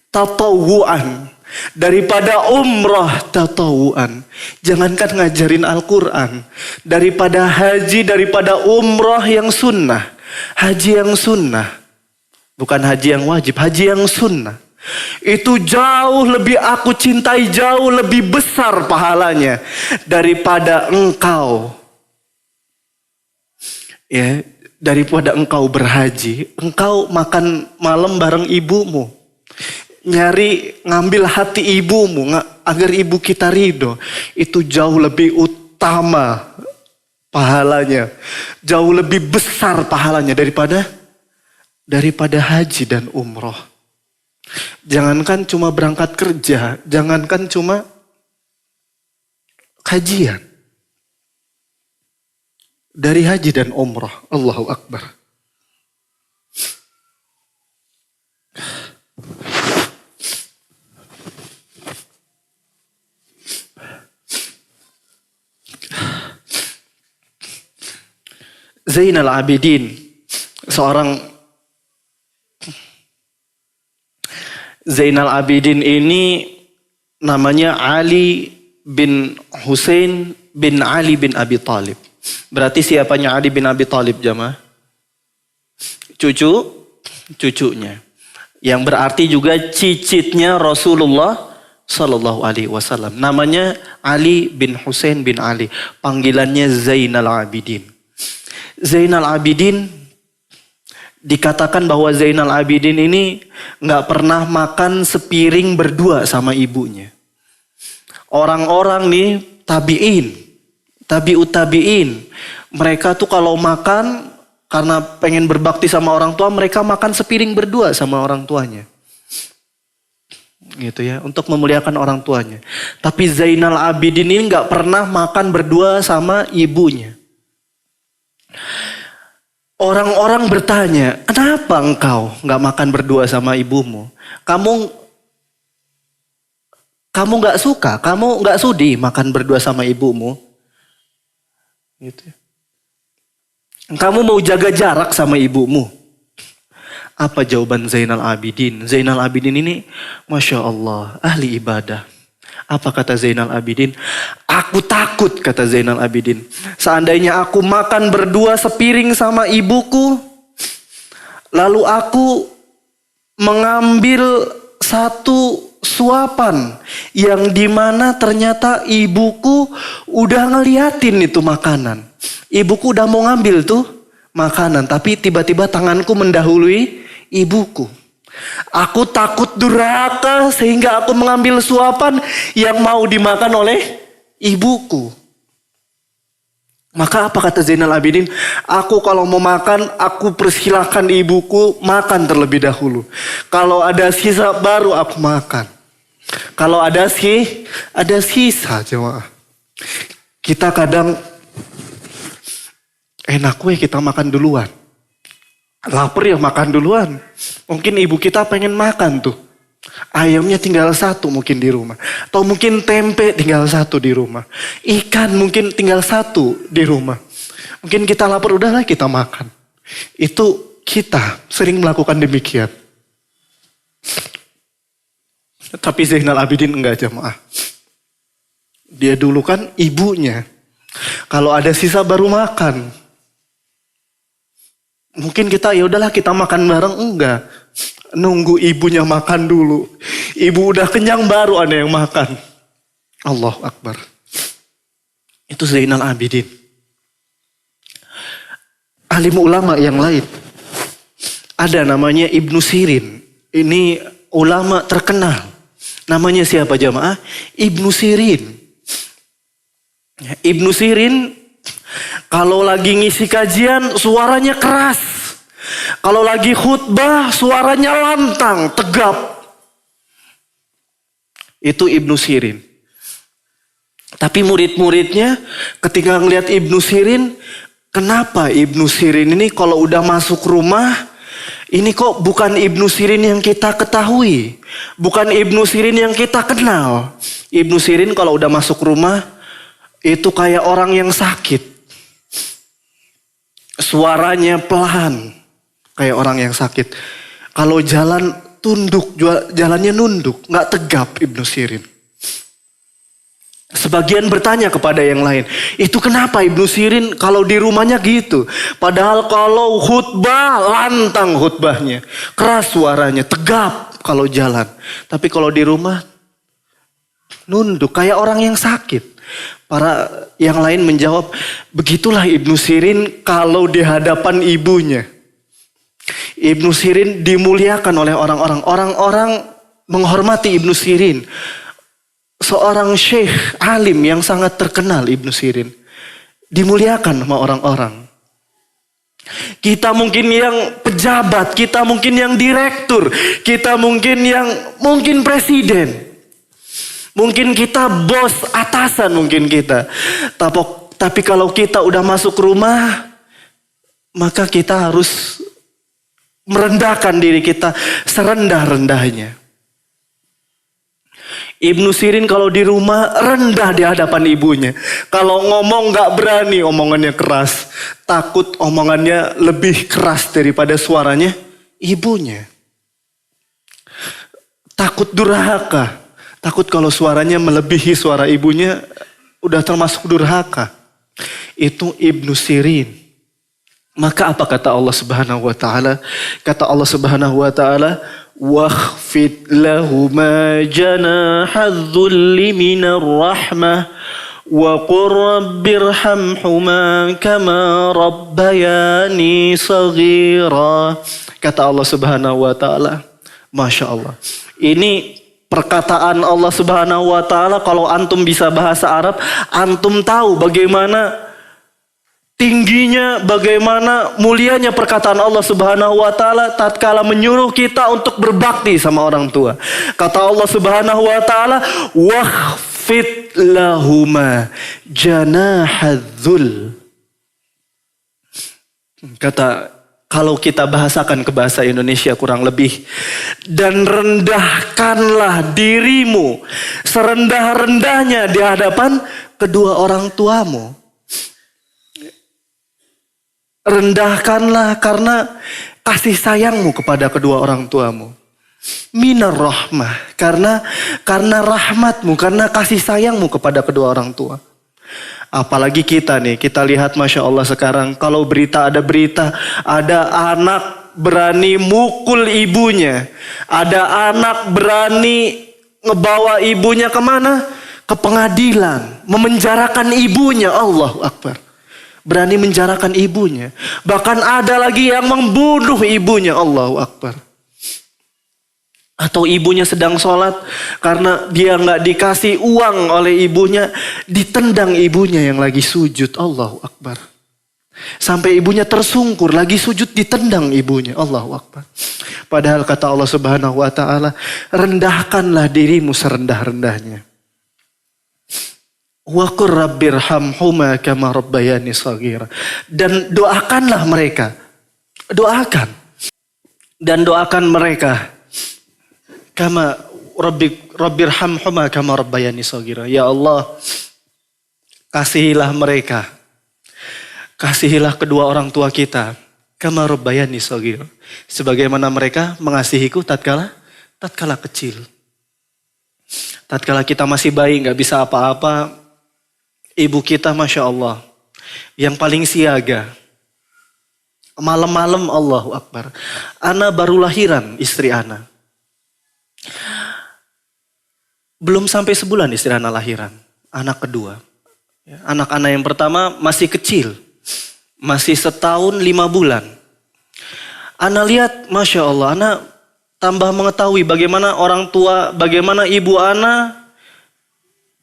tatawuan. Daripada umrah tatawuan. Jangankan ngajarin Al-Quran. Daripada haji, daripada umrah yang sunnah. Haji yang sunnah. Bukan haji yang wajib, haji yang sunnah. Itu jauh lebih aku cintai, jauh lebih besar pahalanya. Daripada engkau. Ya, daripada engkau berhaji. Engkau makan malam bareng ibumu. Ngambil hati ibumu agar ibu kita ridho, itu jauh lebih utama pahalanya, jauh lebih besar pahalanya daripada haji dan umroh. Jangankan cuma berangkat kerja, jangankan cuma kajian. dari haji dan umrah. Allahu Akbar. Zainal Abidin, Zainal Abidin ini namanya Ali bin Husain bin Ali bin Abi Thalib. Berarti siapanya Ali bin Abi Thalib jamaah? Cucunya. Yang berarti juga cicitnya Rasulullah Sallallahu Alaihi Wasallam. Namanya Ali bin Husain bin Ali. Panggilannya Zainal Abidin. Zainal Abidin, dikatakan bahwa Zainal Abidin ini nggak pernah makan sepiring berdua sama ibunya. Orang-orang nih tabi'ut tabi'in. Mereka tuh kalau makan karena pengen berbakti sama orang tua, mereka makan sepiring berdua sama orang tuanya. Gitu ya, untuk memuliakan orang tuanya. Tapi Zainal Abidin ini nggak pernah makan berdua sama ibunya. Orang-orang bertanya, kenapa engkau nggak makan berdua sama ibumu? Kamu nggak suka, kamu nggak sudi makan berdua sama ibumu? Gitu. Kamu mau jaga jarak sama ibumu? Apa jawaban Zainal Abidin? Zainal Abidin ini, Masya Allah, ahli ibadah. Apa kata Zainal Abidin? Aku takut, kata Zainal Abidin. Seandainya aku makan berdua sepiring sama ibuku, lalu aku mengambil satu suapan yang dimana ternyata ibuku udah ngeliatin itu makanan. Ibuku udah mau ngambil tuh makanan, tapi tiba-tiba tanganku mendahului ibuku. Aku takut durhaka sehingga aku mengambil suapan yang mau dimakan oleh ibuku. Maka apa kata Zainal Abidin? Aku kalau mau makan, aku persilahkan ibuku makan terlebih dahulu. Kalau ada sisa baru aku makan. Kalau ada sisa jemaah. Kita kadang enak kita makan duluan. Lapar ya makan duluan. Mungkin ibu kita pengen makan tuh. Ayamnya tinggal satu mungkin di rumah. Atau mungkin tempe tinggal satu di rumah. Ikan mungkin tinggal satu di rumah. Mungkin kita lapar, udahlah kita makan. Itu kita sering melakukan demikian. Tapi Zainal Abidin enggak jemaah. Dia dulu kan ibunya. Kalau ada sisa baru makan. Mungkin kita ya udahlah kita makan bareng, enggak. Nunggu ibunya makan dulu. Ibu udah kenyang baru ada yang makan. Allahu Akbar. Itu Zainal Abidin. Alim ulama yang lain. Ada namanya Ibnu Sirin. Ini ulama terkenal. Namanya siapa jamaah? Ibnu Sirin. Ibnu Sirin kalau lagi ngisi kajian suaranya keras. Kalau lagi khutbah suaranya lantang, tegap. Itu Ibnu Sirin. Tapi murid-muridnya ketika ngelihat Ibnu Sirin, kenapa Ibnu Sirin ini kalau udah masuk rumah, ini kok bukan Ibnu Sirin yang kita ketahui. Bukan Ibnu Sirin yang kita kenal. Ibnu Sirin kalau udah masuk rumah, itu kayak orang yang sakit. Suaranya pelan. Kayak orang yang sakit. Kalau jalan tunduk, jalannya nunduk. Gak tegap Ibnu Sirin. Sebagian bertanya kepada yang lain. Itu kenapa Ibnu Sirin kalau di rumahnya gitu. Padahal kalau khutbah, lantang khutbahnya. Keras suaranya, tegap kalau jalan. Tapi kalau di rumah, nunduk kayak orang yang sakit. Para yang lain menjawab, begitulah Ibnu Sirin kalau di hadapan ibunya. Ibnu Sirin dimuliakan oleh orang-orang. Orang-orang menghormati Ibnu Sirin. Seorang syekh alim yang sangat terkenal Ibnu Sirin. Dimuliakan sama orang-orang. Kita mungkin yang pejabat, kita mungkin yang direktur, kita mungkin presiden. Mungkin kita bos atasan mungkin kita. Tapi kalau kita udah masuk rumah, maka kita harus merendahkan diri kita serendah-rendahnya. Ibnu Sirin kalau di rumah rendah di hadapan ibunya. Kalau ngomong gak berani, omongannya keras. Takut omongannya lebih keras daripada suaranya ibunya. Takut durhaka. Takut kalau suaranya melebihi suara ibunya, udah termasuk durhaka. Itu Ibnu Sirin. Maka apa kata Allah Subhanahu wa taala? Kata Allah Subhanahu wa taala, "Wakhfid lahuma janahadh-dhulli minar rahmah wa qur rabbirhamhuma kama rabbayani shaghira." Kata Allah Subhanahu wa taala. Masya Allah. Ini perkataan Allah Subhanahu wa taala, kalau antum bisa bahasa Arab, antum tahu bagaimana tingginya, bagaimana mulianya perkataan Allah Subhanahu wa taala tatkala menyuruh kita untuk berbakti sama orang tua. Kata Allah Subhanahu wa taala, "Wakhfid lahuma janahadh-dhul." Kata, kalau kita bahasakan ke bahasa Indonesia kurang lebih, dan rendahkanlah dirimu serendah-rendahnya di hadapan kedua orang tuamu. Rendahkanlah karena kasih sayangmu kepada kedua orang tuamu. Minar rahmah, karena rahmatmu, karena kasih sayangmu kepada kedua orang tua. Apalagi kita nih, kita lihat Masya Allah sekarang, kalau ada berita, ada anak berani mukul ibunya. Ada anak berani ngebawa ibunya kemana? Ke pengadilan, memenjarakan ibunya. Allahu Akbar. Berani menjarakan ibunya. Bahkan ada lagi yang membunuh ibunya. Allahu Akbar. Atau ibunya sedang sholat, karena dia gak dikasih uang oleh ibunya, ditendang ibunya yang lagi sujud. Allahu Akbar. Sampai ibunya tersungkur, lagi sujud ditendang ibunya. Allahu Akbar. Padahal kata Allah Subhanahu wa taala, rendahkanlah dirimu serendah-rendahnya. Wa qur rabbirhamhuma kama rabbayani shaghira. Dan doakanlah mereka. Doakan. Dan doakan mereka. Kama rabbirhamhuma kama rabbayani shaghira. Ya Allah, kasihilah mereka. Kasihilah kedua orang tua kita. Kama rabbayani shaghira. Sebagaimana mereka mengasihiku tatkala kecil. Tatkala kita masih bayi, gak bisa apa-apa, ibu kita Masya Allah, yang paling siaga. Malam-malam Allahu Akbar. Ana baru lahiran, istri Ana. Belum sampai sebulan istri Ana lahiran. Anak kedua. Anak Ana yang pertama masih kecil. Masih setahun 5 bulan. Ana lihat Masya Allah, Ana tambah mengetahui bagaimana orang tua, bagaimana ibu Ana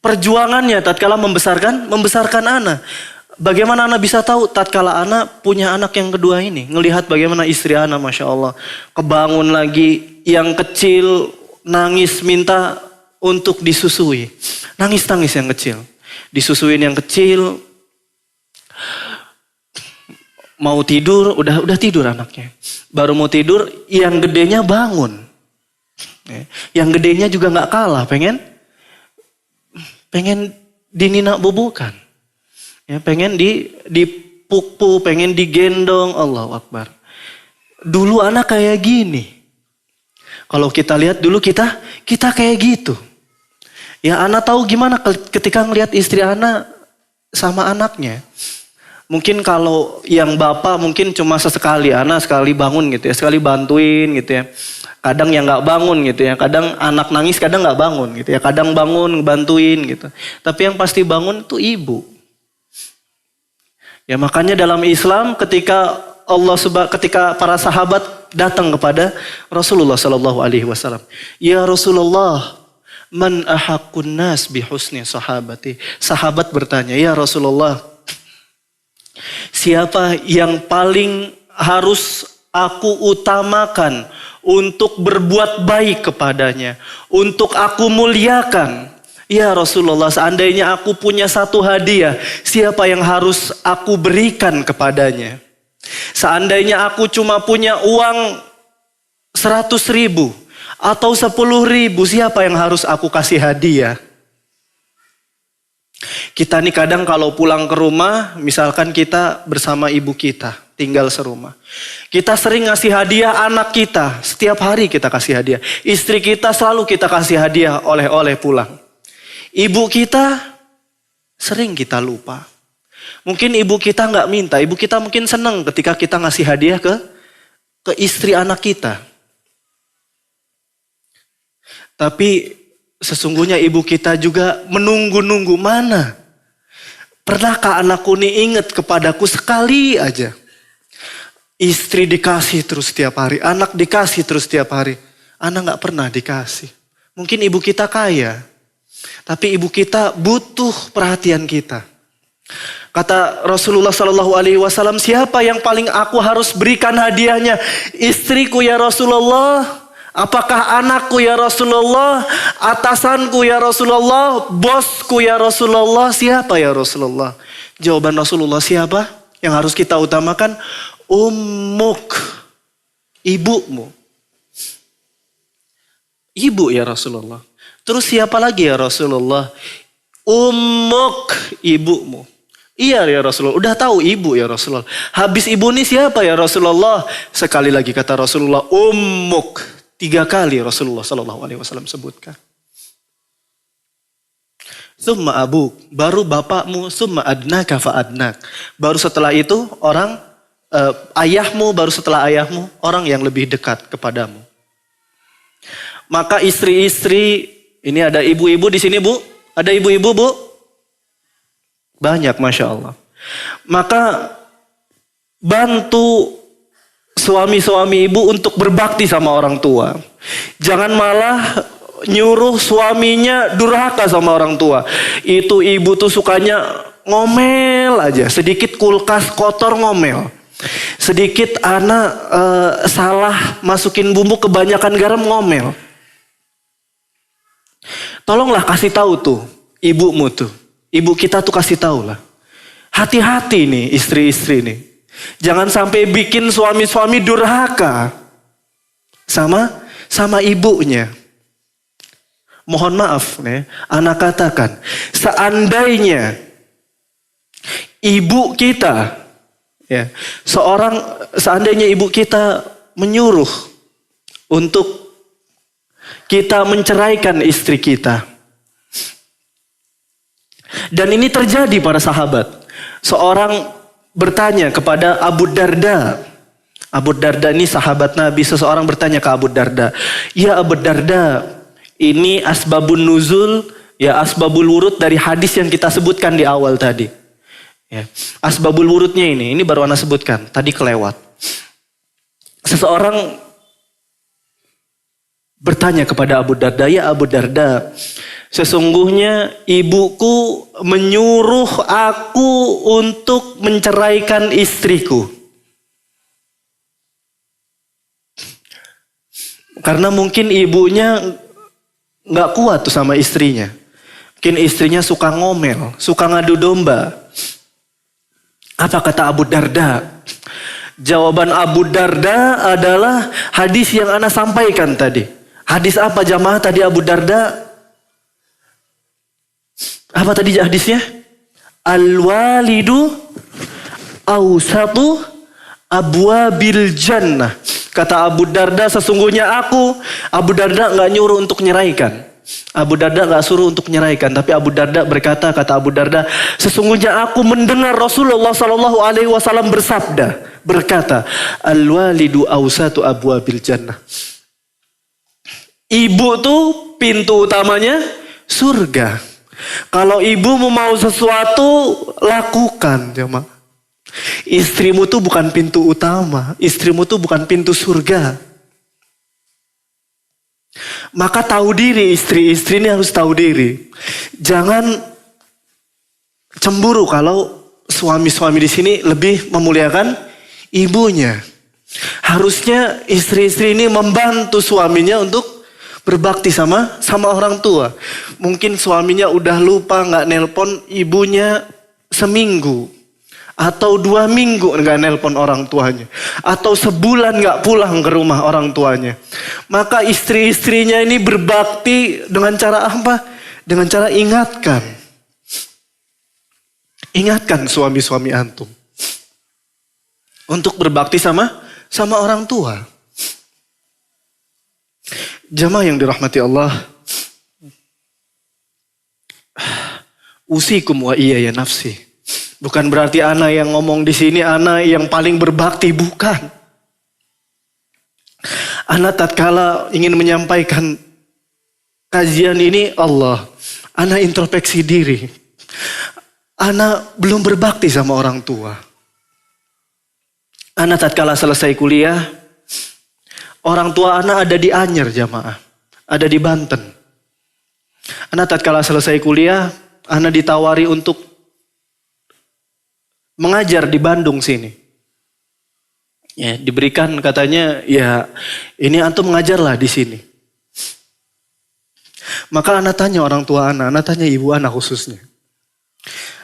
perjuangannya tatkala membesarkan Ana. Bagaimana Ana bisa tahu tatkala Ana punya anak yang kedua ini. Ngelihat bagaimana istri Ana Masya Allah. Kebangun lagi, yang kecil nangis minta untuk disusui. Nangis-nangis yang kecil. Disusuin yang kecil. Mau tidur, udah tidur anaknya. Baru mau tidur, yang gedenya bangun. Yang gedenya juga gak kalah, pengen dininak bubukan. Ya, pengen dipuk-puk, pengen digendong. Allahu Akbar. Dulu anak kayak gini. Kalau kita lihat dulu kita kayak gitu. Ya, Ana tahu gimana ketika ngelihat istri Ana sama anaknya. Mungkin kalau yang bapak mungkin cuma sesekali, Ana sekali bangun gitu ya, sekali bantuin gitu ya. Kadang yang nggak bangun gitu ya, kadang anak nangis, kadang nggak bangun gitu ya, kadang bangun bantuin gitu. Tapi yang pasti bangun itu ibu. Ya makanya dalam Islam ketika para sahabat datang kepada Rasulullah Sallallahu Alaihi Wasallam, ya Rasulullah, man ahaqqun nas bihusni sahabati. Sahabat bertanya, ya Rasulullah, siapa yang paling harus aku utamakan untuk berbuat baik kepadanya, untuk aku muliakan Ya Rasulullah, seandainya aku punya satu hadiah, siapa yang harus aku berikan kepadanya? Seandainya aku cuma punya uang 100.000 atau 10.000, siapa yang harus aku kasih hadiah? Kita nih kadang kalau pulang ke rumah, misalkan kita bersama ibu kita, tinggal serumah. Kita sering ngasih hadiah anak kita, setiap hari kita kasih hadiah. Istri kita selalu kita kasih hadiah oleh-oleh pulang. Ibu kita sering kita lupa. Mungkin ibu kita nggak minta, ibu kita mungkin senang ketika kita ngasih hadiah ke istri anak kita. Tapi sesungguhnya ibu kita juga menunggu-nunggu, mana? Pernahkah anakku ini ingat kepadaku sekali aja? Istri dikasih terus setiap hari, anak dikasih terus setiap hari. Anak nggak pernah dikasih. Mungkin ibu kita kaya, tapi ibu kita butuh perhatian kita. Kata Rasulullah SAW, siapa yang paling aku harus berikan hadiahnya? Istriku ya Rasulullah. Apakah anakku ya Rasulullah? Atasanku ya Rasulullah? Bosku ya Rasulullah? Siapa ya Rasulullah? Jawaban Rasulullah, siapa yang harus kita utamakan? Ummuk, ibumu. Ibu ya Rasulullah. Terus siapa lagi ya Rasulullah? Ummuk, ibumu. Iya ya Rasulullah, udah tahu ibu ya Rasulullah. Habis ibu ini siapa ya Rasulullah? Sekali lagi kata Rasulullah, ummuk. 3 kali Rasulullah SAW sebutkan. Summa abuk, baru bapakmu, summa adnaka fa adnak. Baru setelah itu ayahmu, baru setelah ayahmu orang yang lebih dekat kepadamu. Maka istri-istri, ini ada ibu-ibu di sini bu? Ada ibu-ibu bu? Banyak, Masya Allah. Maka bantu suami-suami ibu untuk berbakti sama orang tua. Jangan malah nyuruh suaminya durhaka sama orang tua. Itu ibu tuh sukanya ngomel aja. Sedikit kulkas kotor ngomel. Sedikit anak salah masukin bumbu kebanyakan garam ngomel. Tolonglah kasih tahu tuh ibumu tuh. Ibu kita tuh kasih tahu lah. Hati-hati nih istri-istri nih. Jangan sampai bikin suami-suami durhaka sama ibunya. Mohon maaf nih, anak katakan, seandainya ibu kita ya, seandainya ibu kita menyuruh untuk kita menceraikan istri kita. Dan ini terjadi pada sahabat. Seorang bertanya kepada Abu Darda. Abu Darda ini sahabat Nabi. Seseorang bertanya ke Abu Darda. Ya Abu Darda, ini asbabun nuzul, ya asbabul wurud dari hadis yang kita sebutkan di awal tadi. Ya, asbabul wurudnya ini baru Ana sebutkan. Tadi kelewat. Seseorang bertanya kepada Abu Darda. Ya Abu Darda, sesungguhnya ibuku menyuruh aku untuk menceraikan istriku. Karena mungkin ibunya gak kuat tuh sama istrinya. Mungkin istrinya suka ngomel, suka ngadu domba. Apa kata Abu Darda? Jawaban Abu Darda adalah hadis yang Ana sampaikan tadi. Hadis apa jamaah tadi Abu Darda? Apa tadi hadisnya? Al-walidu awsatu abwabil jannah. Kata Abu Darda, sesungguhnya Abu Darda gak nyuruh untuk nyeraikan. Abu Darda gak suruh untuk nyeraikan. Tapi Abu Darda berkata, kata Abu Darda, sesungguhnya aku mendengar Rasulullah SAW berkata, Al-walidu awsatu abwabil jannah. Ibu tuh pintu utamanya surga. Kalau ibu mau sesuatu, lakukan. Istrimu tuh bukan pintu utama. Istrimu tuh bukan pintu surga. Maka tahu diri, istri-istri ini harus tahu diri. Jangan cemburu kalau suami-suami di sini lebih memuliakan ibunya. Harusnya istri-istri ini membantu suaminya untuk Berbakti sama orang tua. Mungkin suaminya udah lupa nggak nelpon ibunya seminggu. Atau 2 minggu nggak nelpon orang tuanya. Atau sebulan nggak pulang ke rumah orang tuanya. Maka istri-istrinya ini berbakti dengan cara apa? Dengan cara ingatkan. Ingatkan suami-suami antum. Untuk berbakti sama orang tua. Jamaah yang dirahmati Allah. Usikum wa iya ya nafsi. Bukan berarti ana yang ngomong di sini ana yang paling berbakti, bukan. Ana tatkala ingin menyampaikan kajian ini ana introspeksi diri. Ana belum berbakti sama orang tua. Ana tatkala selesai kuliah, orang tua ana ada di Anyer jamaah. Ada di Banten. Ana tatkala selesai kuliah, ana ditawari untuk mengajar di Bandung sini. Ya, diberikan katanya, ya ini antum mengajarlah di sini. Maka ana tanya orang tua ana tanya ibu ana khususnya.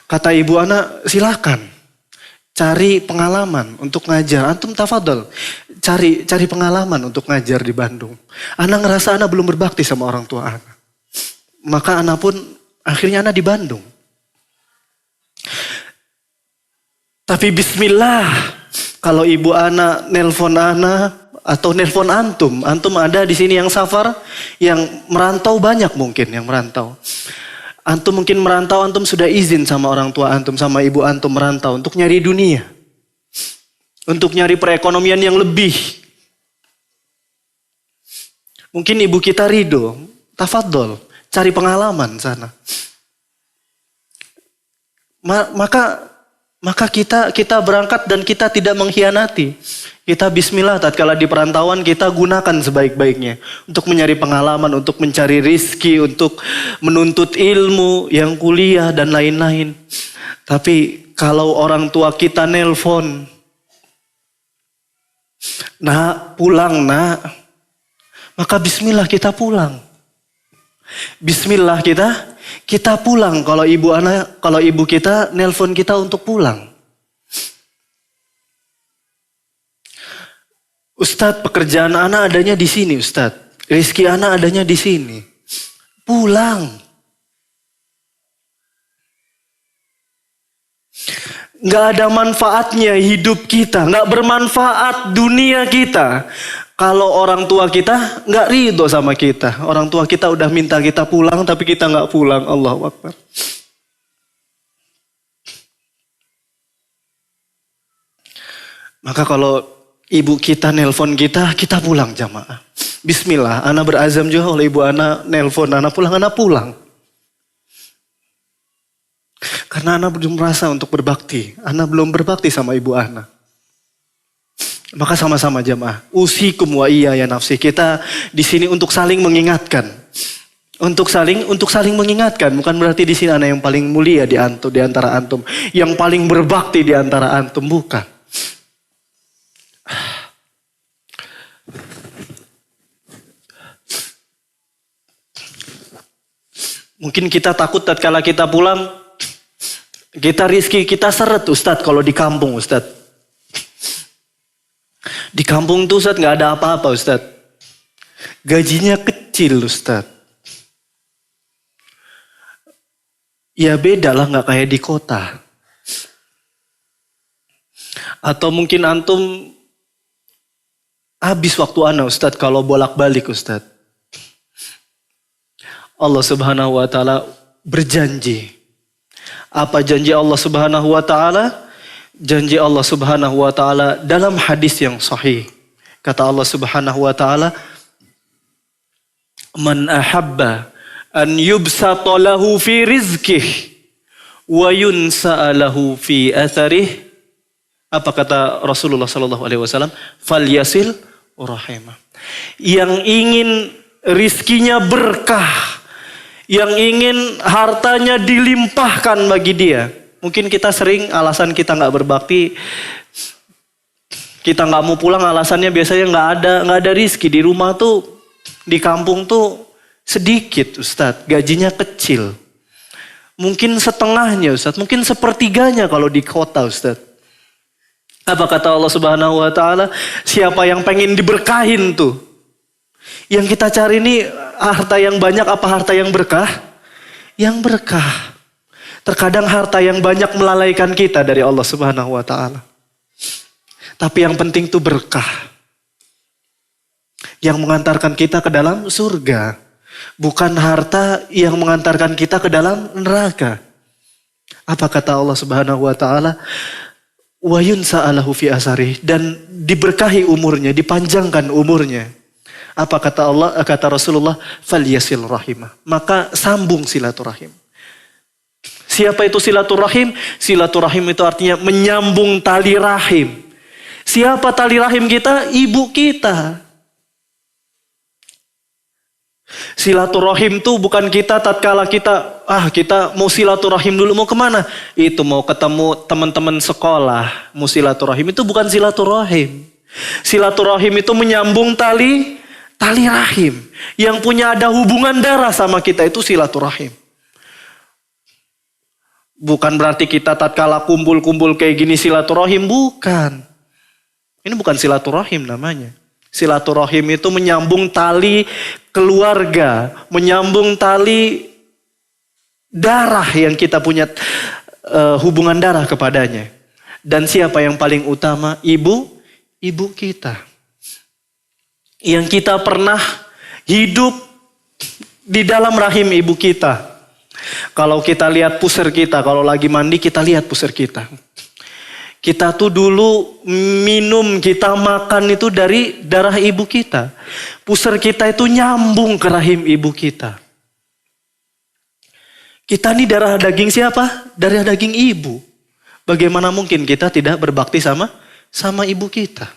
Kata ibu ana, silakan. Cari pengalaman untuk ngajar. Antum tafadhol. Cari pengalaman untuk ngajar di Bandung. Ana ngerasa ana belum berbakti sama orang tua ana. Maka ana pun akhirnya ana di Bandung. Tapi bismillah. Kalau ibu ana nelpon ana atau nelpon antum. Antum ada di sini yang safar. Yang merantau banyak mungkin yang merantau. Antum mungkin merantau, antum sudah izin sama orang tua antum, sama ibu antum merantau untuk nyari dunia. Untuk nyari perekonomian yang lebih. Mungkin ibu kita ridho, tafadhol, cari pengalaman sana. Maka kita berangkat dan kita tidak mengkhianati. Kita bismillah tatkala di perantauan kita gunakan sebaik-baiknya. Untuk mencari pengalaman, untuk mencari rizki, untuk menuntut ilmu, yang kuliah dan lain-lain. Tapi kalau orang tua kita nelpon, nak pulang nak, maka bismillah kita pulang. Bismillah kita pulang kalau ibu kita nelpon kita untuk pulang. Ustadz, pekerjaan ana adanya di sini, Ustadz. Rizki ana adanya di sini. Pulang. Nggak ada manfaatnya hidup kita, nggak bermanfaat dunia kita. Kalau orang tua kita nggak ridho sama kita. Orang tua kita udah minta kita pulang, tapi kita nggak pulang. Allahu Akbar. Maka kalau ibu kita nelpon kita pulang jamaah. Bismillah, ana berazam juga oleh ibu ana nelpon, ana pulang. Karena ana belum merasa untuk berbakti. Ana belum berbakti sama ibu ana. Maka sama-sama jamaah. Usikum wa iya ya nafsi. Kita di sini untuk saling mengingatkan. Untuk saling mengingatkan. Bukan berarti di sini ana yang paling mulia di antara antum. Yang paling berbakti di antara antum, bukan. Mungkin kita takut tatkala kita pulang, kita rizki kita seret Ustadz kalau di kampung Ustadz. Di kampung tuh Ustadz gak ada apa-apa Ustadz. Gajinya kecil Ustadz. Ya beda lah gak kayak di kota. Atau mungkin antum habis waktu ana Ustadz kalau bolak-balik Ustadz. Allah Subhanahu wa taala berjanji. Apa janji Allah Subhanahu wa taala? Janji Allah Subhanahu wa taala dalam hadis yang sahih. Kata Allah Subhanahu wa taala, "Man ahabba an yubsata lahu fi rizqihi wa yunsa'a lahu fi atharih." Apa kata Rasulullah sallallahu alaihi wasallam? "Falyasil rahimah." Yang ingin rizkinya berkah, yang ingin hartanya dilimpahkan bagi dia. Mungkin kita sering alasan kita nggak berbakti, kita nggak mau pulang alasannya biasanya nggak ada rizki di rumah tuh Di kampung tuh sedikit Ustadz, gajinya kecil. Mungkin setengahnya Ustadz, mungkin sepertiganya kalau di kota Ustadz. Apa kata Allah Subhanahu wa taala? Siapa yang pengen diberkahin tuh? Yang kita cari ini harta yang banyak apa harta yang berkah? Yang berkah. Terkadang harta yang banyak melalaikan kita dari Allah Subhanahu wa taala. Tapi yang penting tuh berkah. Yang mengantarkan kita ke dalam surga. Bukan harta yang mengantarkan kita ke dalam neraka. Apa kata Allah Subhanahu wa taala? Wa yunsa'alahu fi asarih, dan diberkahi umurnya, dipanjangkan umurnya. Apa kata Allah, kata Rasulullah, falyasil rahimah. Maka sambung silaturahim. Siapa itu silaturahim? Silaturahim itu artinya menyambung tali rahim. Siapa tali rahim kita? Ibu kita. Silaturahim tuh bukan kita tatkala kita mau silaturahim dulu, mau kemana? Itu mau ketemu teman-teman sekolah, mau silaturahim, itu bukan silaturahim. Silaturahim itu menyambung tali rahim. Yang punya ada hubungan darah sama kita itu silaturahim. Bukan berarti kita tatkala kumpul-kumpul kayak gini silaturahim, bukan. Ini bukan silaturahim namanya. Silaturahim itu menyambung tali keluarga, menyambung tali darah yang kita punya hubungan darah kepadanya. Dan siapa yang paling utama? Ibu kita. Yang kita pernah hidup di dalam rahim ibu kita. Kalau kita lihat pusar kita, kalau lagi mandi kita lihat pusar kita. Kita tuh dulu minum, kita makan itu dari darah ibu kita. Pusar kita itu nyambung ke rahim ibu kita. Kita ini darah daging siapa? Darah daging ibu. Bagaimana mungkin kita tidak berbakti sama ibu kita?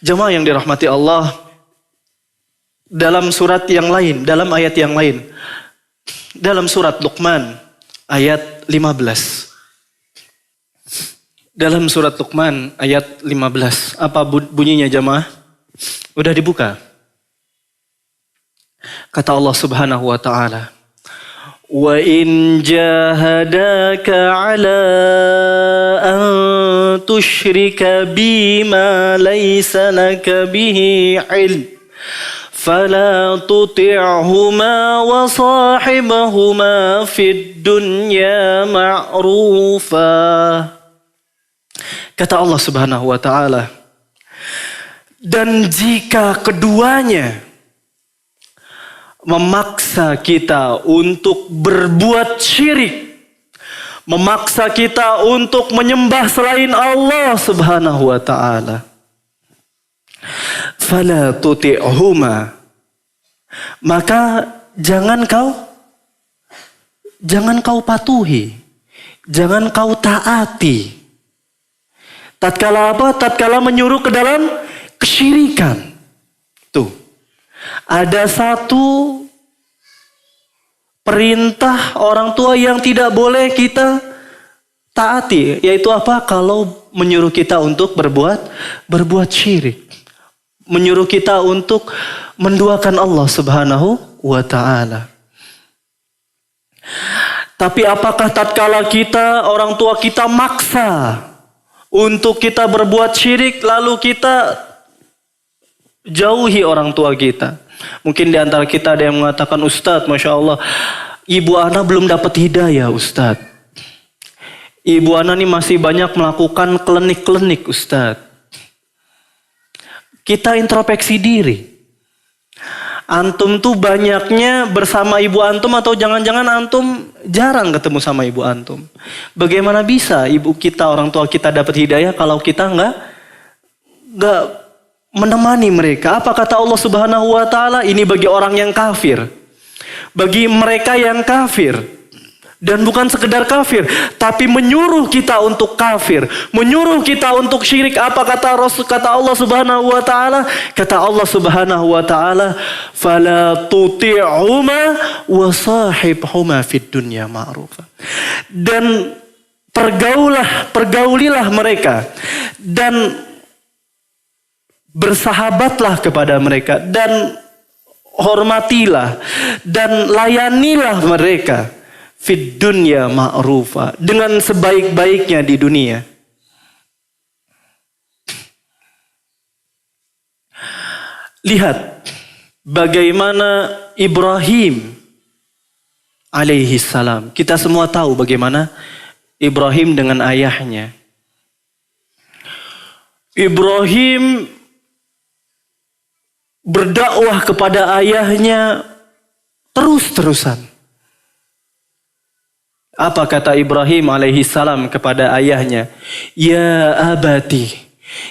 Jemaah yang dirahmati Allah, dalam surat yang lain, dalam ayat yang lain, dalam surat Luqman ayat 15. Dalam surat Luqman ayat 15. Apa bunyinya jemaah? Udah dibuka. Kata Allah Subhanahu wa taala, "Wa in jahadaka 'ala an tusyrika bima laysa laka bihi 'ilm fala tuti'huma wa sahibahuma fid dunya ma'rufa." Kata Allah Subhanahu wa taala, dan jika keduanya memaksa kita untuk berbuat syirik, memaksa kita untuk menyembah selain Allah Subhanahu wa taala, fala tuti'huma, maka jangan kau patuhi, jangan kau taati. Tatkala apa? Tatkala menyuruh ke dalam kesyirikan. Tuh. Ada satu perintah orang tua yang tidak boleh kita taati. Yaitu apa? Kalau menyuruh kita untuk berbuat syirik. Menyuruh kita untuk menduakan Allah Subhanahu wa ta'ala. Tapi apakah tatkala kita, orang tua kita maksa untuk kita berbuat syirik, lalu kita jauhi orang tua kita? Mungkin di antara kita ada yang mengatakan, Ustadz, Masya Allah, ibu ana belum dapat hidayah Ustadz. Ibu ana nih masih banyak melakukan klenik-klenik Ustadz. Kita introspeksi diri. Antum tuh banyaknya bersama ibu antum, atau jangan-jangan antum jarang ketemu sama ibu antum. Bagaimana bisa ibu kita, orang tua kita dapat hidayah kalau kita nggak menemani mereka? Apa kata Allah Subhanahu wa taala? Ini bagi orang yang kafir. Bagi mereka yang kafir. Dan bukan sekedar kafir, tapi menyuruh kita untuk kafir, menyuruh kita untuk syirik. Apa kata Allah Subhanahu wa taala? Kata Allah Subhanahu wa taala, "Fala tuti'huma wa sahibhuma fid dunya ma'rufa." Dan pergaulilah mereka dan bersahabatlah kepada mereka dan hormatilah dan layanilah mereka fid dunya ma'rufa, dengan sebaik-baiknya di dunia. Lihat bagaimana Ibrahim alaihi salam. Kita semua tahu bagaimana Ibrahim dengan ayahnya. Ibrahim berdakwah kepada ayahnya terus-terusan. Apa kata Ibrahim alaihi salam kepada ayahnya? Ya abati,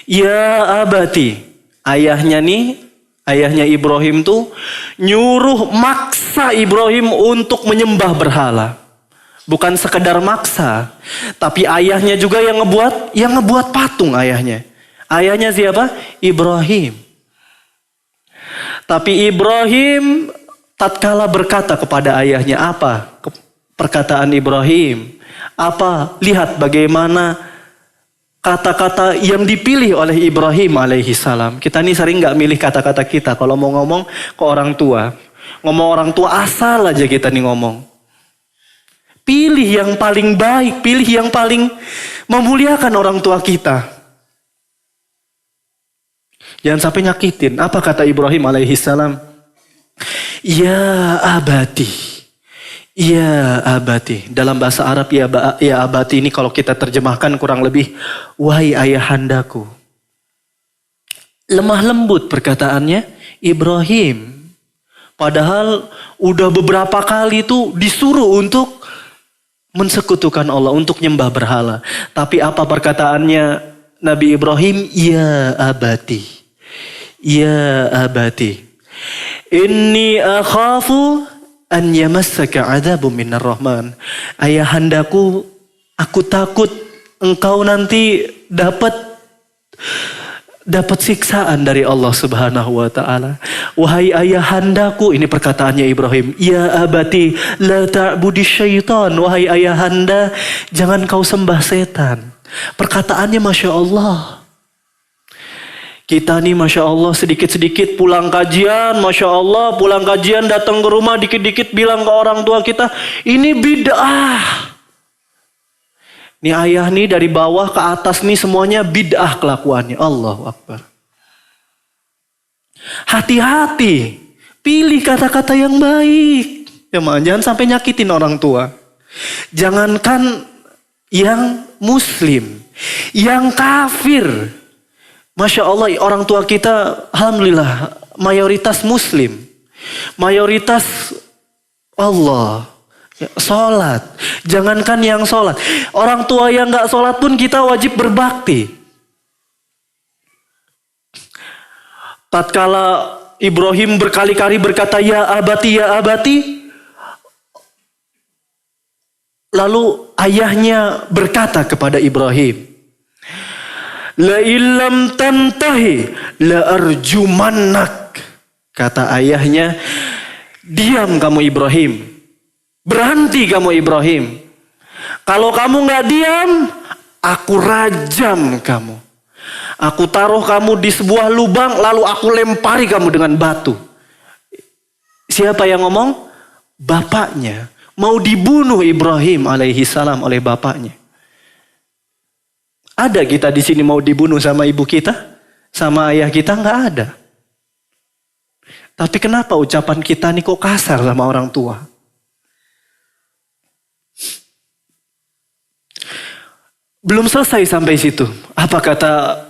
ya abati. Ayahnya Ibrahim tuh nyuruh, maksa Ibrahim untuk menyembah berhala. Bukan sekedar maksa, tapi ayahnya juga yang ngebuat patung ayahnya. Ayahnya siapa? Ibrahim. Tapi Ibrahim tatkala berkata kepada ayahnya, apa perkataan Ibrahim? Apa? Lihat bagaimana kata-kata yang dipilih oleh Ibrahim alaihi salam. Kita ini sering gak milih kata-kata kita kalau mau ngomong ke orang tua. Ngomong orang tua asal aja kita nih ngomong. Pilih yang paling baik, pilih yang paling memuliakan orang tua kita. Jangan sampai nyakitin. Apa kata Ibrahim alaihi salam? Ya abati. Ya abati. Dalam bahasa Arab ya abati ini kalau kita terjemahkan kurang lebih wahai ayahandaku. Lemah lembut perkataannya Ibrahim. Padahal udah beberapa kali tuh disuruh untuk mensekutukan Allah, untuk nyembah berhala. Tapi apa perkataannya Nabi Ibrahim? Ya abati. Ya abati. Inni akhafu an yamassaka adzabun minar rahman. Ayahandaku, aku takut engkau nanti dapat siksaan dari Allah Subhanahu wa taala. Wahai ayahandaku, ini perkataannya Ibrahim. Ya abati la ta'budi syaitan. Wahai ayahanda, jangan kau sembah setan. Perkataannya Masya Allah. Kita nih Masya Allah sedikit-sedikit pulang kajian. Masya Allah pulang kajian datang ke rumah dikit-dikit bilang ke orang tua kita. Ini bid'ah. Nih ayah nih dari bawah ke atas nih semuanya bid'ah kelakuannya. Allahu Akbar. Hati-hati. Pilih kata-kata yang baik. Ya, jangan sampai nyakitin orang tua. Jangankan yang muslim. Yang kafir. Masya Allah orang tua kita alhamdulillah mayoritas muslim. Mayoritas Allah. Sholat. Jangankan yang sholat. Orang tua yang gak sholat pun kita wajib berbakti. Tatkala Ibrahim berkali-kali berkata ya abati, ya abati. Lalu ayahnya berkata kepada Ibrahim. La illam tantahi la arjumannak. Kata ayahnya, diam kamu Ibrahim. Berhenti kamu Ibrahim. Kalau kamu gak diam, aku rajam kamu. Aku taruh kamu di sebuah lubang, lalu aku lempari kamu dengan batu. Siapa yang ngomong? Bapaknya. Mau dibunuh Ibrahim alaihi salam oleh bapaknya. Ada kita di sini mau dibunuh sama ibu kita? Sama ayah kita? Nggak ada. Tapi kenapa ucapan kita nih kok kasar sama orang tua? Belum selesai sampai situ. Apa kata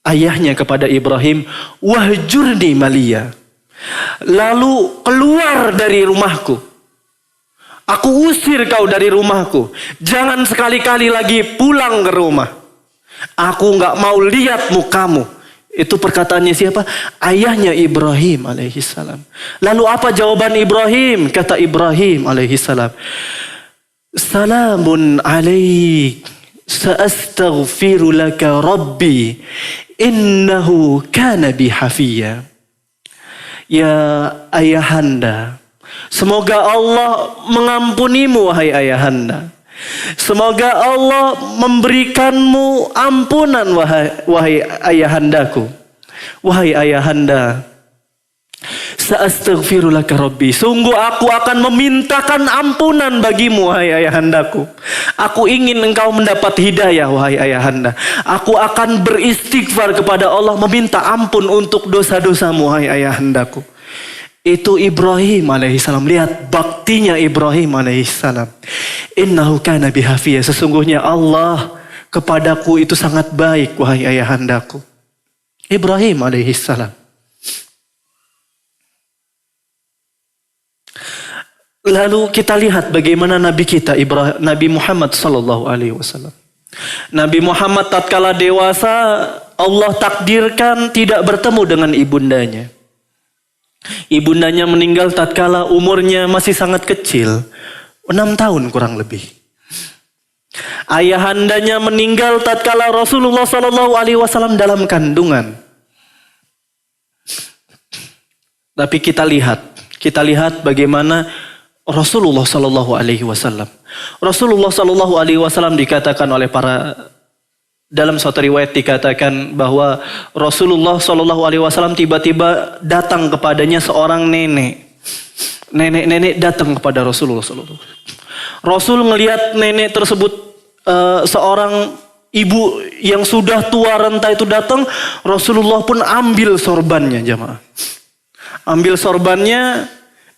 ayahnya kepada Ibrahim? Wahjurni maliya. Lalu keluar dari rumahku. Aku usir kau dari rumahku. Jangan sekali-kali lagi pulang ke rumah. Aku gak mau lihat mukamu. Itu perkataannya siapa? Ayahnya Ibrahim alaihissalam. Lalu apa jawaban Ibrahim? Kata Ibrahim alaihissalam. Salamun alaik. Sa'astaghfiru laka rabbi. Innahu kana bihafiyya. Ya ayahanda. Semoga Allah mengampunimu wahai ayahanda. Semoga Allah memberikanmu ampunan wahai ayahandaku. Wahai ayahanda, sa'astaghfirulaka rabbi. Sungguh aku akan memintakan ampunan bagimu, wahai ayahandaku. Aku ingin engkau mendapat hidayah, wahai ayahanda. Aku akan beristighfar kepada Allah, meminta ampun untuk dosa-dosamu, wahai ayahandaku. Itu Ibrahim alaihissalam. Lihat baktinya Ibrahim alaihissalam. Innahu kana bihafiyah. Sesungguhnya Allah kepadaku itu sangat baik, wahai ayahandaku. Ibrahim alaihissalam. Lalu kita lihat bagaimana Nabi kita Nabi Muhammad sallallahu alaihi wasallam. Nabi Muhammad tatkala dewasa, Allah takdirkan tidak bertemu dengan ibundanya. Ibundanya meninggal tatkala umurnya masih sangat kecil, 6 tahun kurang lebih. Ayahandanya meninggal tatkala Rasulullah sallallahu alaihi wasallam dalam kandungan. Tapi kita lihat bagaimana Rasulullah sallallahu alaihi wasallam. Rasulullah sallallahu alaihi wasallam dikatakan oleh dalam suatu riwayat dikatakan bahwa Rasulullah sallallahu alaihi wasallam tiba-tiba datang kepadanya seorang nenek. Nenek datang kepada Rasulullah sallallahu alaihi wasallam. Rasul melihat nenek tersebut, seorang ibu yang sudah tua renta itu datang, Rasulullah pun ambil sorbannya, jamaah. Ambil sorbannya,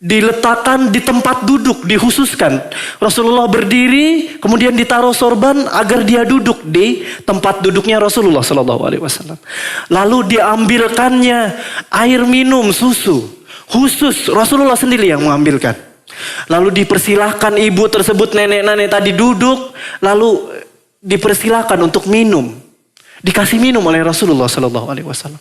diletakkan di tempat duduk, dikhususkan. Rasulullah berdiri, kemudian ditaruh sorban agar dia duduk di tempat duduknya Rasulullah Sallallahu Alaihi Wasallam. Lalu diambilkannya air minum, susu, khusus Rasulullah sendiri yang mengambilkan. Lalu dipersilahkan ibu tersebut, nenek tadi duduk, lalu dipersilahkan untuk minum, dikasih minum oleh Rasulullah Sallallahu Alaihi Wasallam.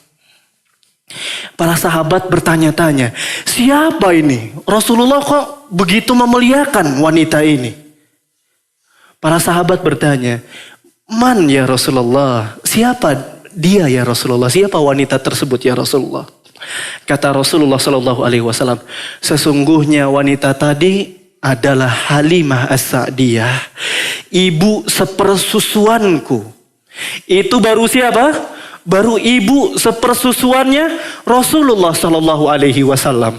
Para sahabat bertanya-tanya, siapa ini? Rasulullah kok begitu memuliakan wanita ini? Para sahabat bertanya, man ya Rasulullah? Siapa dia ya Rasulullah? Siapa wanita tersebut ya Rasulullah? Kata Rasulullah Sallallahu Alaihi Wasallam, sesungguhnya wanita tadi adalah Halimah As-Sa'diyah, ibu sepersusuanku. Itu baru siapa? Baru ibu sepersusuannya Rasulullah Sallallahu Alaihi Wasallam.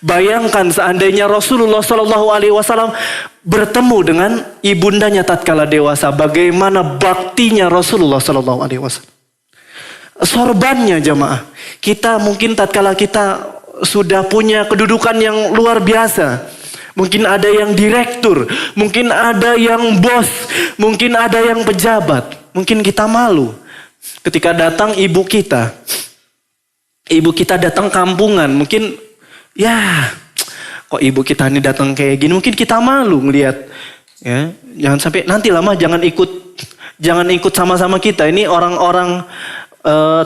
Bayangkan seandainya Rasulullah Sallallahu Alaihi Wasallam bertemu dengan ibundanya tatkala dewasa, bagaimana baktinya Rasulullah Sallallahu Alaihi Wasallam. Sorbannya jamaah, kita mungkin tatkala kita sudah punya kedudukan yang luar biasa, mungkin ada yang direktur, mungkin ada yang bos, mungkin ada yang pejabat, mungkin kita malu. Ketika datang ibu kita datang kampungan, mungkin ya kok ibu kita ini datang kayak gini, mungkin kita malu ngelihat. Ya, jangan sampai nanti lama jangan ikut sama-sama kita. Ini orang-orang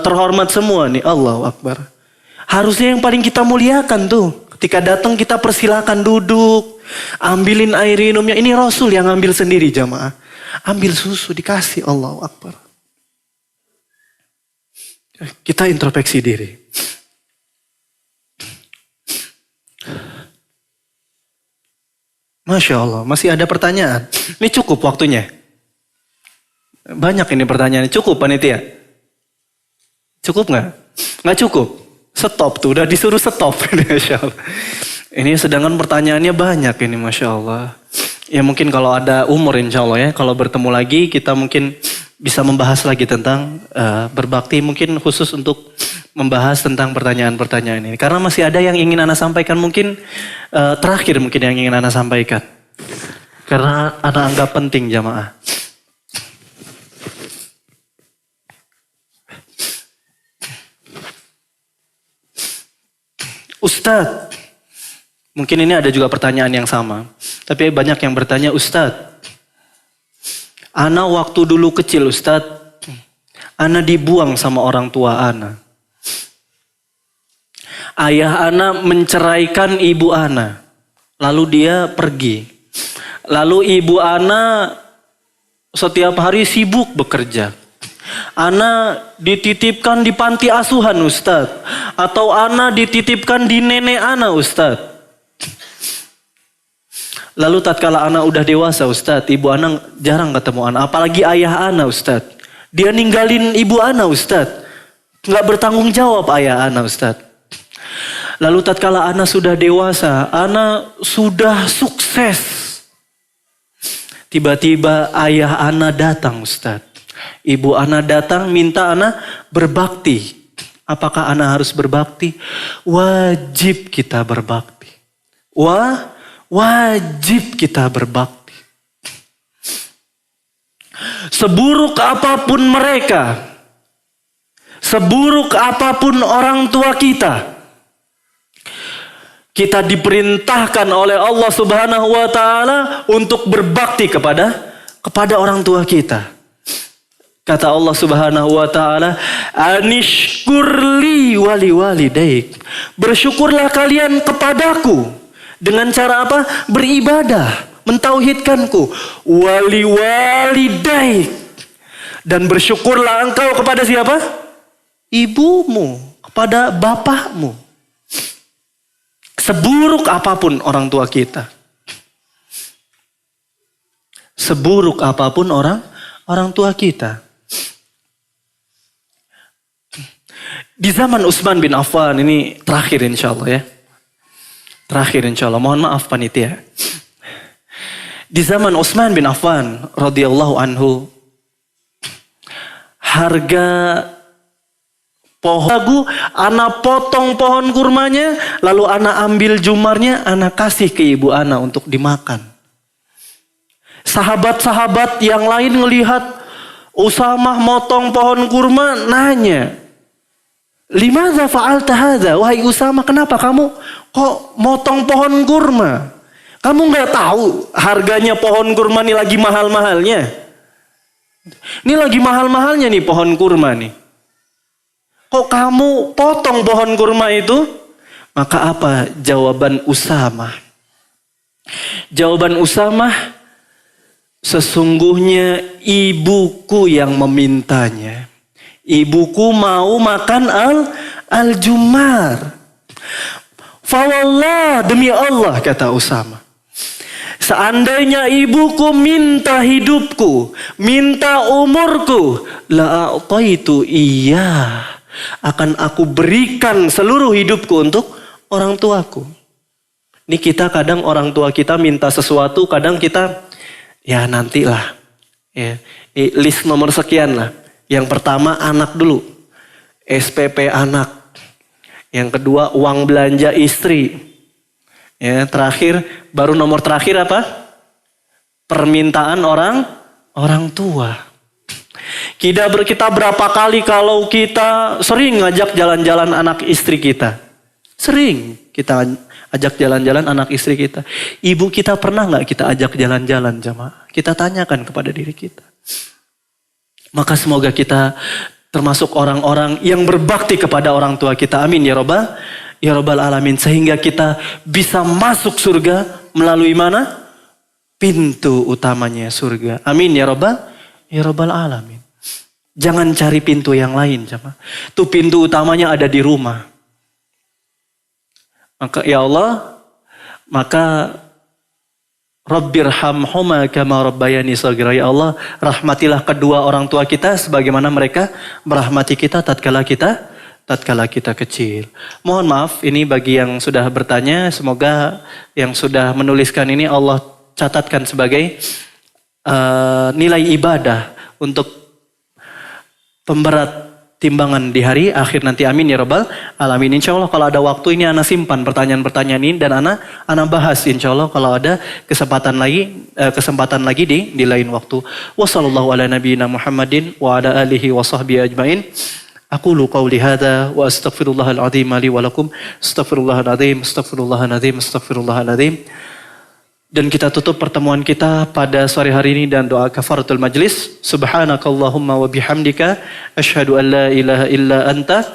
terhormat semua nih, Allahu Akbar. Harusnya yang paling kita muliakan tuh, ketika datang kita persilakan duduk, ambilin air minumnya. Ini Rasul yang ambil sendiri jamaah, ambil susu dikasih, Allahu Akbar. Kita introspeksi diri. Masya Allah, masih ada pertanyaan. Ini cukup waktunya. Banyak ini pertanyaan. Cukup panitia? Cukup nggak? Nggak cukup. Stop tuh, udah disuruh stop. Masya Allah. Ini sedangkan pertanyaannya banyak ini, Masya Allah. Ya mungkin kalau ada umur insya Allah ya, kalau bertemu lagi kita mungkin bisa membahas lagi tentang berbakti, mungkin khusus untuk membahas tentang pertanyaan-pertanyaan ini. Karena masih ada yang ingin Ana sampaikan, mungkin terakhir mungkin yang ingin Ana sampaikan. Karena Ana anggap penting jamaah. Ustadz, mungkin ini ada juga pertanyaan yang sama. Tapi banyak yang bertanya, Ustadz, Ana waktu dulu kecil Ustadz, Ana dibuang sama orang tua Ana. Ayah Ana menceraikan ibu Ana. Lalu dia pergi. Lalu ibu Ana setiap hari sibuk bekerja. Ana dititipkan di panti asuhan Ustadz. Atau Ana dititipkan di nenek Ana Ustadz. Lalu tatkala Ana udah dewasa Ustadz, ibu Ana jarang ketemu Ana. Apalagi ayah Ana Ustadz. Dia ninggalin ibu Ana Ustadz. Nggak bertanggung jawab ayah ana, Ustaz. Lalu tatkala ana sudah dewasa, ana sudah sukses. Tiba-tiba ayah ana datang, Ustaz. Ibu ana datang minta ana berbakti. Apakah ana harus berbakti? Wajib kita berbakti. Wajib kita berbakti. Seburuk apapun mereka, seburuk apapun orang tua kita, kita diperintahkan oleh Allah Subhanahu wa taala untuk berbakti kepada orang tua kita. Kata Allah Subhanahu wa taala, "Anishkurli wali walidaik." Bersyukurlah kalian kepadaku dengan cara apa? Beribadah, mentauhidkanku. Wali walidaik. Dan bersyukurlah engkau kepada siapa? Ibumu, kepada bapakmu. Seburuk apapun orang tua kita. Seburuk apapun orang tua kita. Di zaman Utsman bin Affan, ini terakhir insya Allah ya. Terakhir insya Allah, mohon maaf panitia. Di zaman Utsman bin Affan radhiyallahu anhu, harga pohon lagu, ana potong pohon kurmanya, lalu ana ambil jumarnya, ana kasih ke ibu ana untuk dimakan. Sahabat-sahabat yang lain ngelihat Usamah motong pohon kurma, nanya, "Limadza fa'alta hadza?" Wahai Usamah, kenapa kamu kok motong pohon kurma? Kamu nggak tahu harganya pohon kurma ini lagi mahal-mahalnya? Ini lagi mahal-mahalnya nih pohon kurma nih. Kok kamu potong pohon kurma itu? Maka apa jawaban Usamah? Jawaban Usamah, sesungguhnya ibuku yang memintanya. Ibuku mau makan al-jumar. Fawallah, demi Allah, kata Usamah, seandainya ibuku minta hidupku, minta umurku, la'ataitu iya, akan aku berikan seluruh hidupku untuk orang tuaku. Ini kita kadang orang tua kita minta sesuatu, kadang kita ya nantilah. Ya, list nomor sekian lah. Yang pertama anak dulu, SPP anak. Yang kedua uang belanja istri. Ya, terakhir baru nomor terakhir apa? Permintaan orang tua. Kita berapa kali kalau kita sering ngajak jalan-jalan anak istri kita. Sering kita ajak jalan-jalan anak istri kita. Ibu kita pernah nggak kita ajak jalan-jalan, jamaah? Kita tanyakan kepada diri kita. Maka semoga kita termasuk orang-orang yang berbakti kepada orang tua kita. Amin ya Rabbal alamin. Sehingga kita bisa masuk surga melalui mana? Pintu utamanya surga. Amin ya Rabbal alamin. Jangan cari pintu yang lain, jemaah. Tuh pintu utamanya ada di rumah. Maka ya Allah, maka Rabbirhamhuma kama rabbayani shaghira. Ya Allah, rahmatilah kedua orang tua kita sebagaimana mereka merahmati kita tatkala kita kecil. Mohon maaf ini bagi yang sudah bertanya, semoga yang sudah menuliskan ini Allah catatkan sebagai nilai ibadah untuk pemberat timbangan di hari akhir nanti. Amin ya Rabbal alamin. Insya Allah kalau ada waktu ini ana simpan pertanyaan-pertanyaan ini dan ana bahas insya Allah kalau ada kesempatan lagi di lain waktu. Wassallallahu ala nabiyyina Muhammadin wa ala alihi wa sahbihi ajmain. Aqulu qawli hadza wa astaghfirullahal azim li wa lakum. Astaghfirullahal azim. Dan kita tutup pertemuan kita pada sore hari ini dan doa kafaratul majlis. Subhanakallahumma wa bihamdika asyhadu an la ilaha illa anta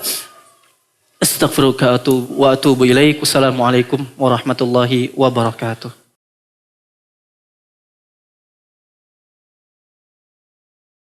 astaghfiruka wa atubu ilaik. Wassalamualaikum warahmatullahi wabarakatuh.